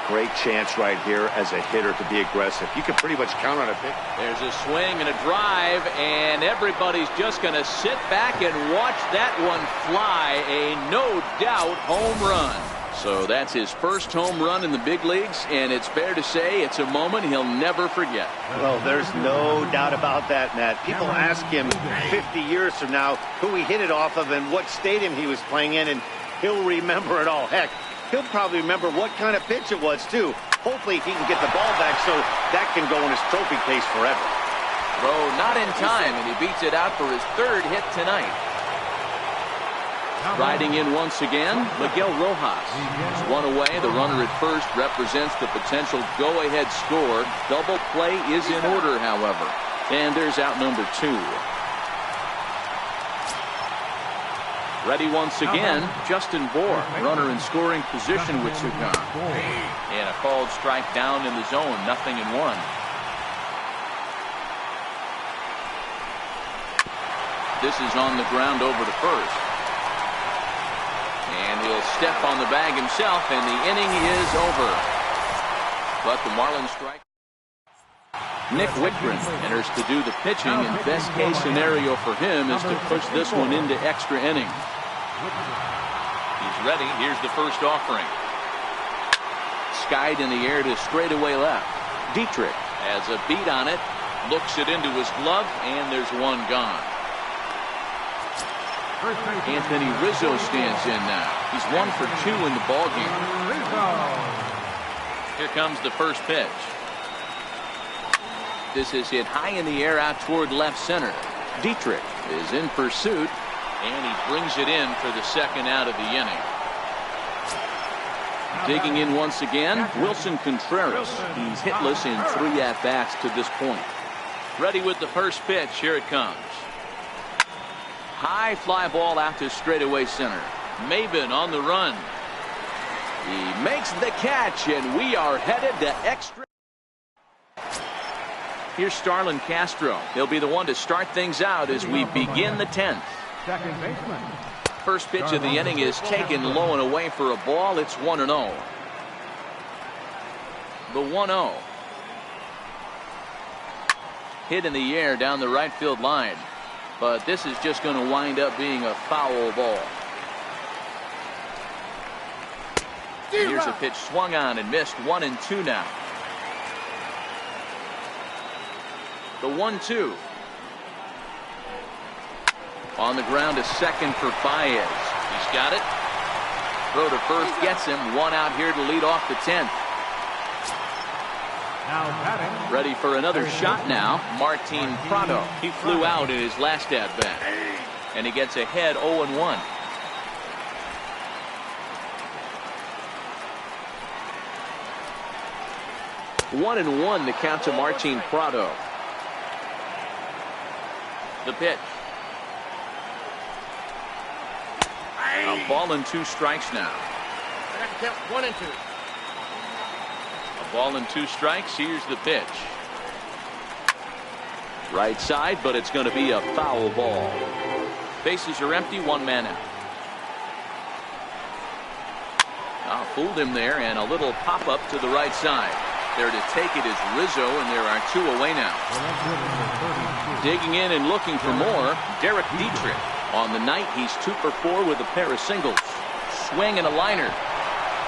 Great chance right here as a hitter to be aggressive. You can pretty much count on a pitch. There's a swing and a drive, and everybody's just going to sit back and watch that one fly. A no-doubt home run. So that's his first home run in the big leagues, and it's fair to say it's a moment he'll never forget. Well, there's no doubt about that, Matt. People ask him 50 years from now who he hit it off of and what stadium he was playing in, and he'll remember it all. Heck, he'll probably remember what kind of pitch it was, too. Hopefully he can get the ball back so that can go in his trophy case forever. Throw not in time, and he beats it out for his 3rd hit tonight. Riding in once again, Miguel Rojas. He's 1 away. The runner at first represents the potential go-ahead score. Double play is in order, however. And there's out number 2. Ready once again, Justin Bour. Runner in scoring position with 2 gone. And a called strike down in the zone, 0-1. This is on the ground over to first. And he'll step on the bag himself, and the inning is over. But the Marlins strike. Nick Wittgren enters to do the pitching, and best case scenario for him is to push this one into extra innings. He's ready. Here's the first offering. Skied in the air to straightaway left. Dietrich has a beat on it, looks it into his glove, and there's 1 gone. Anthony Rizzo stands in now. He's 1 for 2 in the ballgame. Here comes the first pitch. This is hit high in the air out toward left center. Dietrich is in pursuit, and he brings it in for the 2nd out of the inning. Digging in once again, Wilson Contreras. He's hitless in 3 at-bats to this point. Ready with the first pitch. Here it comes. High fly ball out to straightaway center. Maben on the run. He makes the catch, and we are headed to extra. Here's Starlin Castro. He'll be the one to start things out as we begin the 10th. First pitch of the inning is taken low and away for a ball. It's 1-0. The 1-0. Hit in the air down the right field line. But this is just going to wind up being a foul ball. Here's a pitch swung on and missed. 1-2 now. The 1-2. On the ground to second for Baez. He's got it. Throw to first gets him. 1 out here to lead off the 10th. Ready for another shot now. Martin Prado. He flew out in his last at-bat. And he gets ahead 0-1. One and one the count to Martin Prado. The pitch. A ball and 2 strikes now. I got to count 1 and 2. A ball and 2 strikes. Here's the pitch. Right side, but it's going to be a foul ball. Bases are empty, one man out. Fooled him there, and a little pop-up to the right side. There to take it is Rizzo, and there are two away now. Digging in and looking for more, Derek Dietrich. On the night, he's 2 for 4 with a pair of singles. Swing and a liner.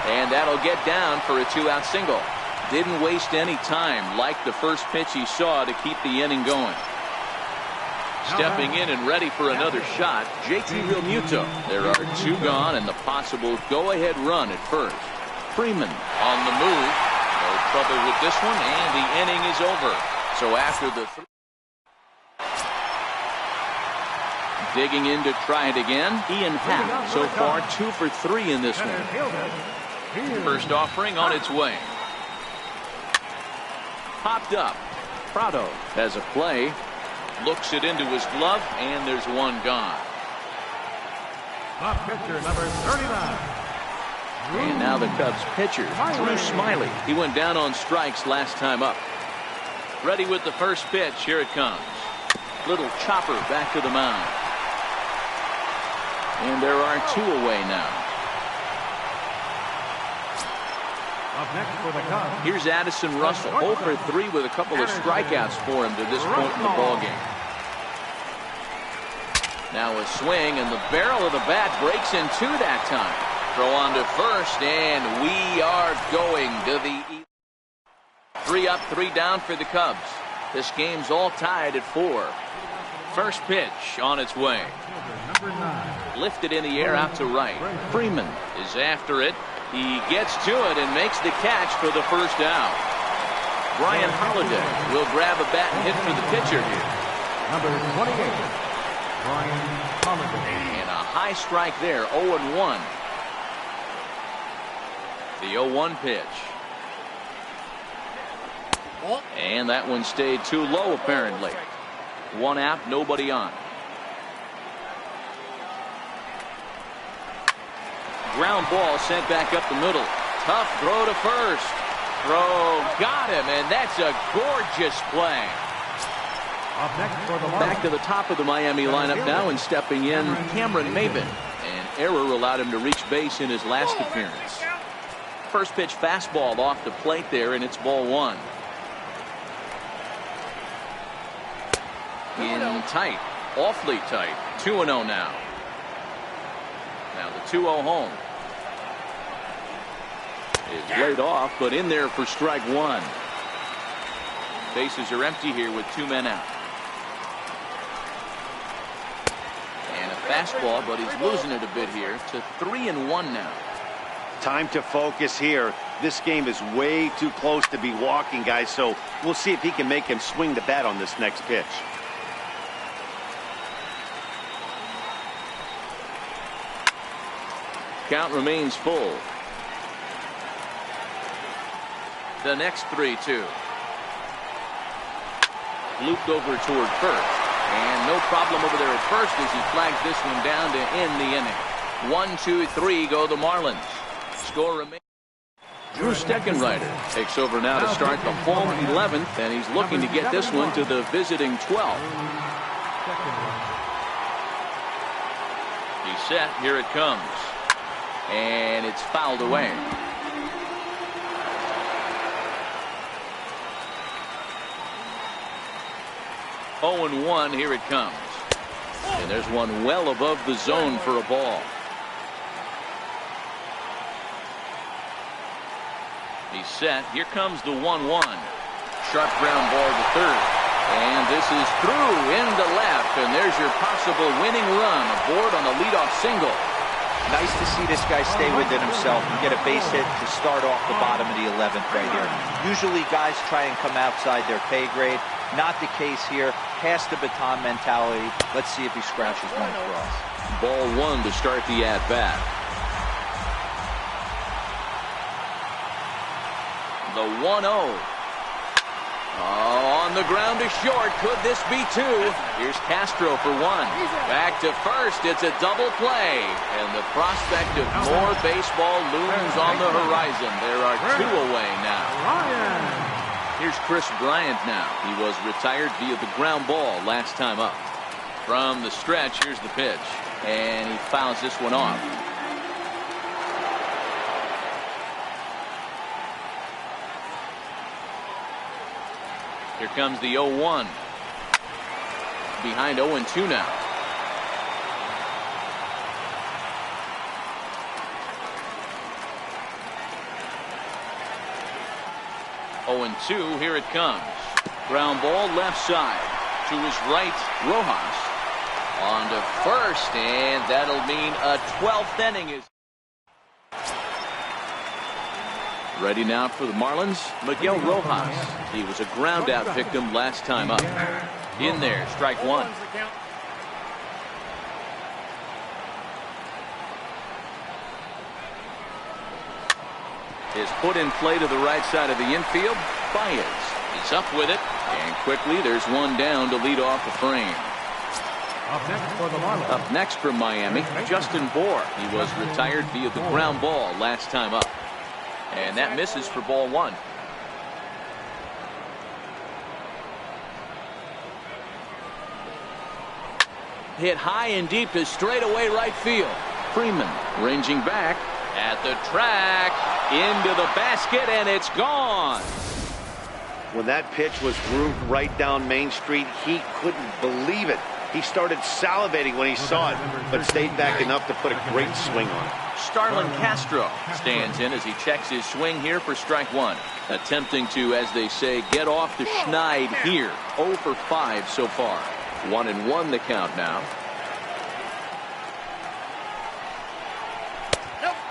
And that'll get down for a 2-out single. Didn't waste any time, like the first pitch he saw, to keep the inning going. Stepping in and ready for another shot, JT Realmuto. There are 2 gone and the possible go-ahead run at first. Freeman on the move. No trouble with this one, and the inning is over. So after the digging in to try it again, Ian Happ. So far 2 for 3 in this one. First offering on its way. Popped up. Prado has a play. Looks it into his glove, and there's one gone. The pitcher, number 39. And now the Cubs pitcher, Drew Smiley. He went down on strikes last time up. Ready with the first pitch. Here it comes. Little chopper back to the mound. And there are 2 away now. Up next for the Cubs. Here's Addison Russell, 0 for 3 with a couple of strikeouts for him to this point in the ballgame. Now a swing, and the barrel of the bat breaks in 2 that time. Throw on to first, and we are going to the 3 up, 3 down for the Cubs. This game's all tied at 4. First pitch on its way. Lifted in the air out to right. Freeman is after it. He gets to it and makes the catch for the first out. Brian Holiday will grab a bat and hit for the pitcher here. Number 28, Brian Holiday. And a high strike there, 0-1. The 0-1 pitch. And that one stayed too low apparently. 1 out, nobody on. Ground ball sent back up the middle. Tough throw to first. Throw got him, and that's a gorgeous play. Up next for the Marlins. Back to the top of the Miami lineup now, and stepping in, Cameron Maybin. An error allowed him to reach base in his last appearance. First pitch fastball off the plate there, and it's ball 1. In tight, awfully tight. 2-0 now. Now the 2-0 home is laid off, but in there for strike 1. Bases are empty here with 2 men out. And a fastball, but he's losing it a bit here to 3-1 now. Time to focus here. This game is way too close to be walking, guys, so we'll see if he can make him swing the bat on this next pitch. Count remains full. The next 3-2. Looped over toward first. And no problem over there at first as he flags this one down to end the inning. 1, 2, 3 go the Marlins. Score remains. Drew Steckenrider takes over now to start the home 11th, and he's looking to get this one to the visiting 12th. He's set. Here it comes. And it's fouled away. Oh, and 1. Here it comes. And there's one well above the zone for a ball. He's set. Here comes the 1-1. Sharp ground ball to third. And this is through into left. And there's your possible winning run aboard on the leadoff single. Nice to see this guy stay within himself and get a base hit to start off the bottom of the 11th right here. Usually guys try and come outside their pay grade. Not the case here. Pass the baton mentality. Let's see if he scratches one across. Ball 1 to start the at-bat. The 1-0. On the ground to short. Could this be 2? Here's Castro for 1. Back to first. It's a double play. And the prospect of more baseball looms on the horizon. There are 2 away now. Here's Chris Bryant now. He was retired via the ground ball last time up. From the stretch, here's the pitch. And he fouls this one off. Here comes the 0-1. Behind 0-2 now. And 2, here it comes. Ground ball left side to his right. Rojas on to first, and that'll mean a 12th inning is ready now for the Marlins. Miguel Rojas. He was a ground out victim last time up. In there, strike one. Is put in play to the right side of the infield. Baez. He's up with it. And quickly there's one down to lead off the frame. Up next for the Marlins. Up next from Miami, Justin Bour. He was retired via the ground ball last time up. And that misses for ball one. Hit high and deep to straightaway right field. Freeman ranging back at the track, into the basket, and it's gone. When that pitch was grooved right down Main Street, he couldn't believe it. He started salivating when he saw it, but stayed back enough to put a great swing on it. Starlin Castro stands in as he checks his swing here for strike one. Attempting to, as they say, get off the schneid here. 0 for 5 so far. 1-1 the count now.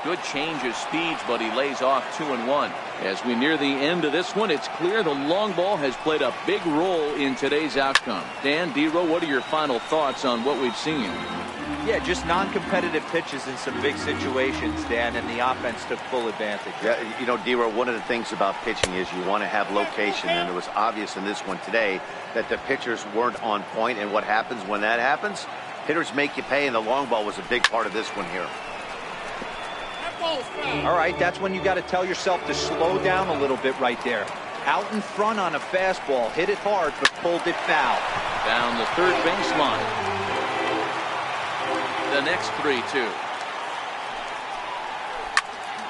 Good change of speeds, but he lays off 2-1. As we near the end of this one, it's clear the long ball has played a big role in today's outcome. Dan, D-Row, what are your final thoughts on what we've seen? Yeah, just non-competitive pitches in some big situations, Dan, and the offense took full advantage. Yeah, you know, D-Row, one of the things about pitching is you want to have location, and it was obvious in this one today that the pitchers weren't on point, and what happens when that happens? Hitters make you pay, and the long ball was a big part of this one here. All right, that's when you got to tell yourself to slow down a little bit right there. Out in front on a fastball, hit it hard, but pulled it foul. Down the third baseline. The next 3-2.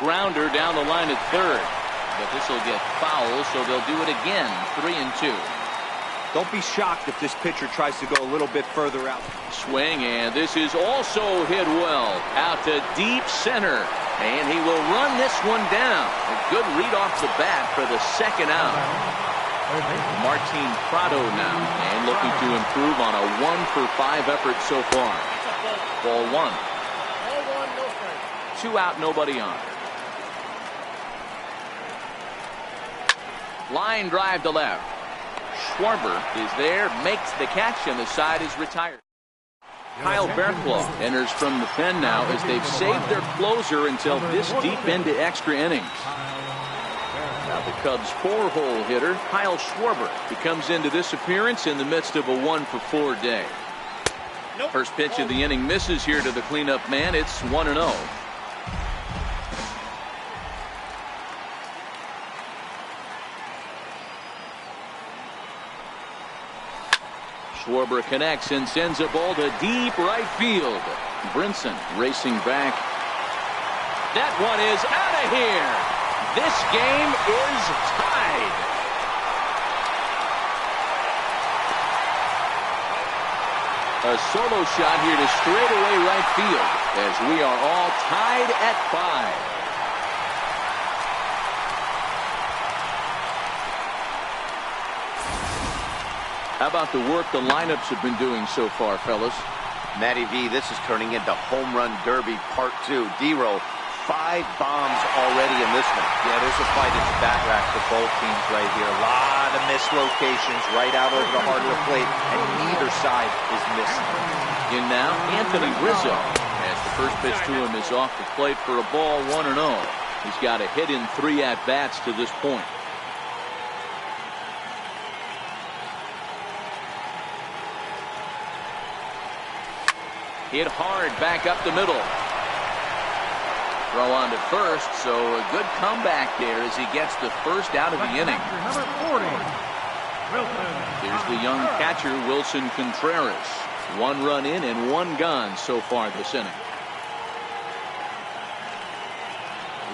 Grounder down the line at third. But this will get foul, so they'll do it again. 3-2. Don't be shocked if this pitcher tries to go a little bit further out. Swing, and this is also hit well. Out to deep center. And he will run this one down. A good read off the bat for the second out. Martin Prado now, and looking to improve on a 1 for 5 effort so far. Ball one. 2 out, nobody on. Line drive to left. Schwarber is there, makes the catch, and the side is retired. Kyle Barraclough enters from the pen now as they've saved their closer until this deep into extra innings. Now the Cubs' 4-hole hitter, Kyle Schwarber, he comes into this appearance in the midst of a 1 for 4 day. First pitch of the inning misses here to the cleanup man. It's 1-0. Schwarber connects and sends a ball to deep right field. Brinson racing back. That one is out of here. This game is tied. A solo shot here to straightaway right field as we are all tied at 5. How about the work the lineups have been doing so far, fellas? Matty V, this is turning into Home Run Derby Part 2. D-Row, 5 bombs already in this one. Yeah, there's a fight at the bat rack for both teams right here. A lot of missed locations right out over the heart of the plate, and neither side is missing. In now, Anthony Rizzo, as the first pitch to him is off the plate for a ball, 1-0. He's got a hit in 3 at-bats to this point. Hit hard back up the middle. Throw on to first, so a good comeback there as he gets the first out of the inning. Number 40, Wilson. Here's the young catcher, Wilson Contreras. 1 run in and 1 gone so far this inning.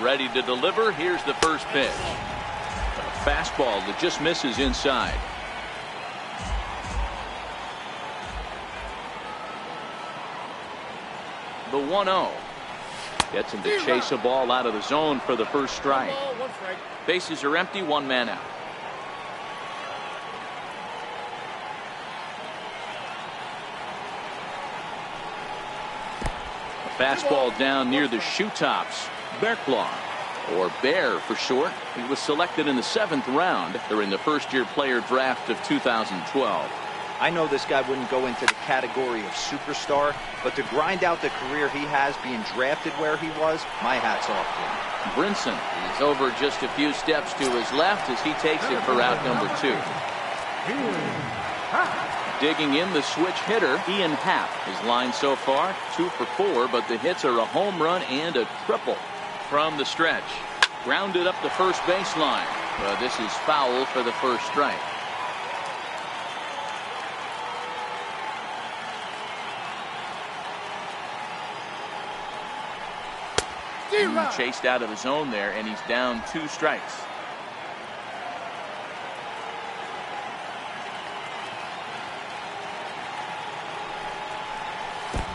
Ready to deliver. Here's the first pitch. A fastball that just misses inside. The 1-0. Gets him to chase a ball out of the zone for the first strike. Bases are empty, 1 man out. A fastball down near the shoe tops. Berklaw, or Bear for short. He was selected in the 7th round during the first-year player draft of 2012. I know this guy wouldn't go into the category of superstar, but to grind out the career he has being drafted where he was, my hat's off to him. Brinson is over just a few steps to his left as he takes it for out number 2. Digging in, the switch hitter, Ian Happ. His line so far, 2 for 4, but the hits are a home run and a triple. From the stretch, grounded up the first baseline, but this is foul for the first strike. Chased out of the zone there, and he's down 2 strikes.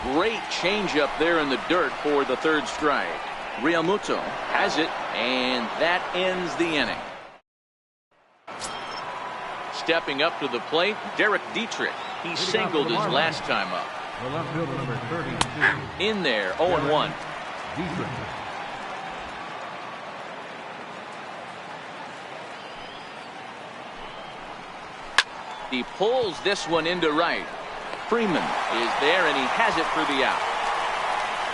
Great changeup there in the dirt for the 3rd strike. Realmuto has it, and that ends the inning. Stepping up to the plate, Derek Dietrich. He singled his last time up. The left fielder, number 32. In there, 0-1. Dietrich. He pulls this one into right. Freeman is there, and he has it for the out.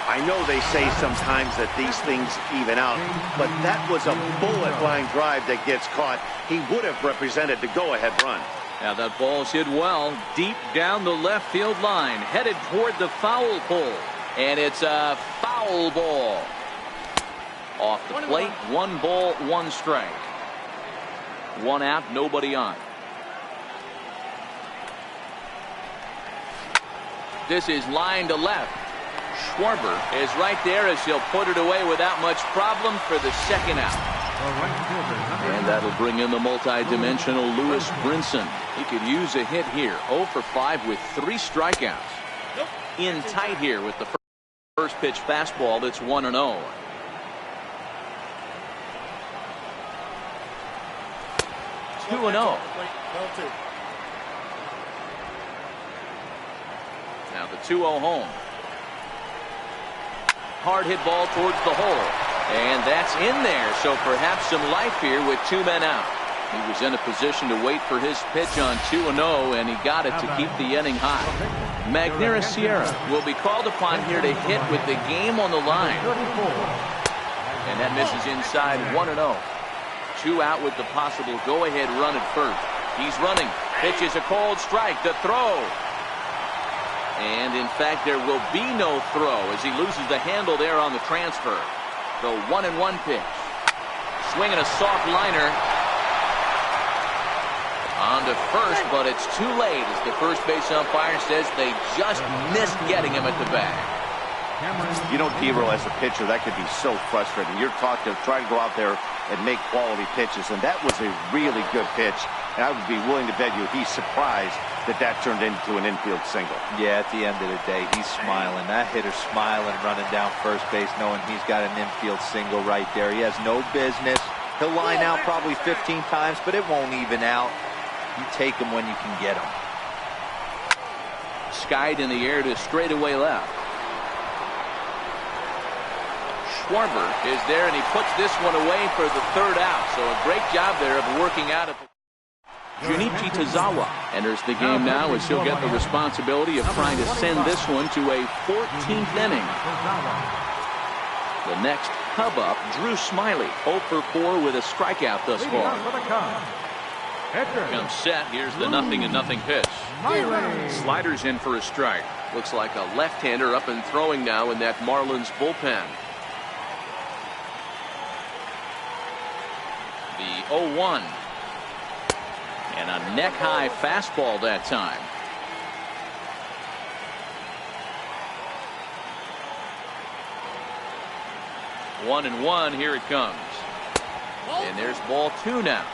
I know they say sometimes that these things even out, but that was a bullet line drive that gets caught. He would have represented the go-ahead run. Now that ball's hit well, deep down the left field line, headed toward the foul pole. And it's a foul ball. Off the plate, 1 ball, 1 strike. 1 out, nobody on. This is line to left. Schwarber is right there as he'll put it away without much problem for the 2nd out. And that'll bring in the multi-dimensional Lewis Brinson. He could use a hit here. 0 for 5 with 3 strikeouts. In tight here with the first pitch fastball that's 1-0. Two 2-0. Now the 2-0 home. Hard hit ball towards the hole. And that's in there. So perhaps some life here with 2 men out. He was in a position to wait for his pitch on 2-0, and he got it to keep the inning high. Magneuris Sierra will be called upon here to hit with the game on the line. And that misses inside. 1-0. 2 out with the possible go-ahead run at first. He's running. Pitches a cold strike. The throw. And in fact, there will be no throw as he loses the handle there on the transfer. The 1-1 pitch. Swinging a soft liner on to first, but it's too late as the first base umpire says they just missed getting him at the bag. You know, Dero, as a pitcher, that could be so frustrating. You're taught to try to go out there and make quality pitches, and that was a really good pitch. And I would be willing to bet you he's surprised that turned into an infield single. Yeah, at the end of the day, he's smiling. That hitter's smiling, running down first base, knowing he's got an infield single right there. He has no business. He'll line out probably 15 times, but it won't even out. You take him when you can get him. Skied in the air to straightaway left. Schwarber is there, and he puts this one away for the 3rd out. So a great job there of working out at the... Junichi Tozawa enters the game now as he'll get the responsibility of trying to send this one to a 14th inning. The next Cub up, Drew Smiley, 0 for 4 with a strikeout thus far. Comes set. Here's the 0-0 pitch. Sliders in for a strike. Looks like a left-hander up and throwing now in that Marlins bullpen. The 0-1. And a neck-high fastball that time. 1-1. Here it comes. And there's ball 2 now.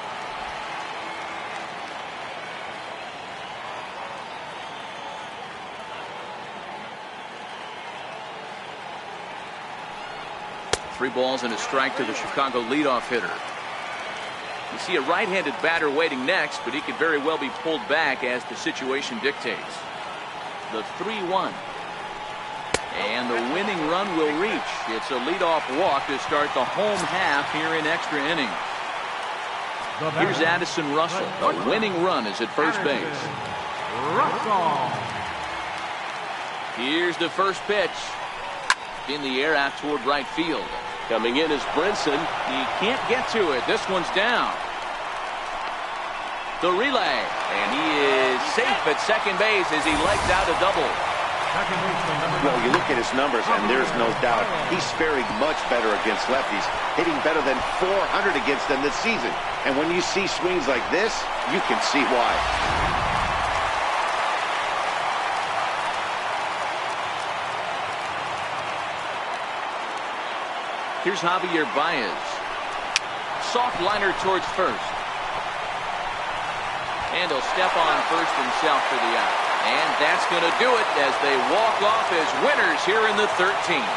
Three balls and a strike to the Chicago leadoff hitter. You see a right-handed batter waiting next, but he could very well be pulled back as the situation dictates. The 3-1. And the winning run will reach. It's a leadoff walk to start the home half here in extra innings. Here's Addison Russell. The winning run is at first base. Here's the first pitch. In the air out toward right field. Coming in is Brinson. He can't get to it. This one's down. The relay. And he is safe at second base as he legs out a double. Well, you look at his numbers, and there's no doubt he's faring much better against lefties, hitting better than .400 against them this season. And when you see swings like this, you can see why. Here's Javier Baez. Soft liner towards first. And he'll step on first himself for the out. And that's going to do it as they walk off as winners here in the 13th.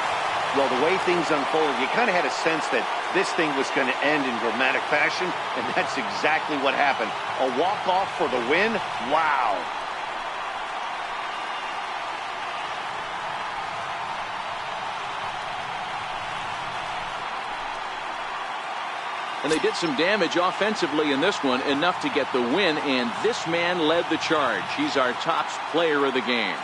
Well, the way things unfolded, you kind of had a sense that this thing was going to end in dramatic fashion, and that's exactly what happened. A walk-off for the win? Wow. And they did some damage offensively in this one, enough to get the win, and this man led the charge. He's our top player of the game.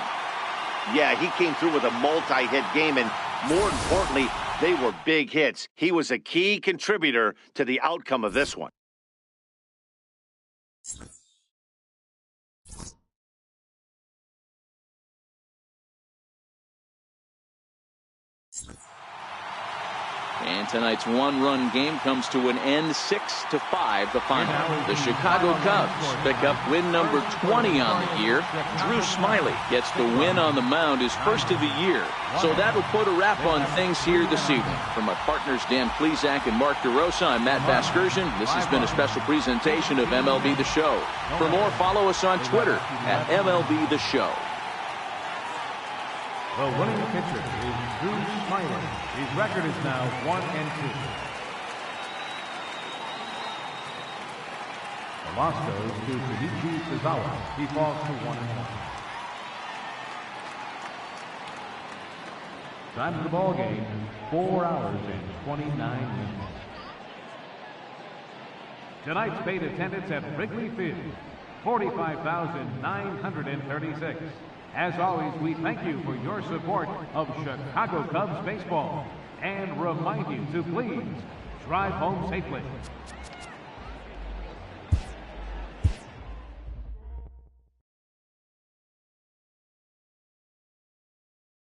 Yeah, he came through with a multi-hit game, and more importantly, they were big hits. He was a key contributor to the outcome of this one. And tonight's one-run game comes to an end, 6-5 the final. The Chicago Cubs pick up win number 20 on the year. Drew Smyly gets the win on the mound, his first of the year. So that will put a wrap on things here this evening. For my partners Dan Plesac and Mark DeRosa, I'm Matt Vasgersian. This has been a special presentation of MLB The Show. For more, follow us on Twitter at MLB The Show. The winning pitcher is Drew Smyly. His record is now 1-2. The loss goes to Kenichi Suzawa. He falls to 1-1. Time of the ball game, 4 hours and 29 minutes. Tonight's paid attendance at Wrigley Field, 45,936. As always, we thank you for your support of Chicago Cubs baseball and remind you to please drive home safely.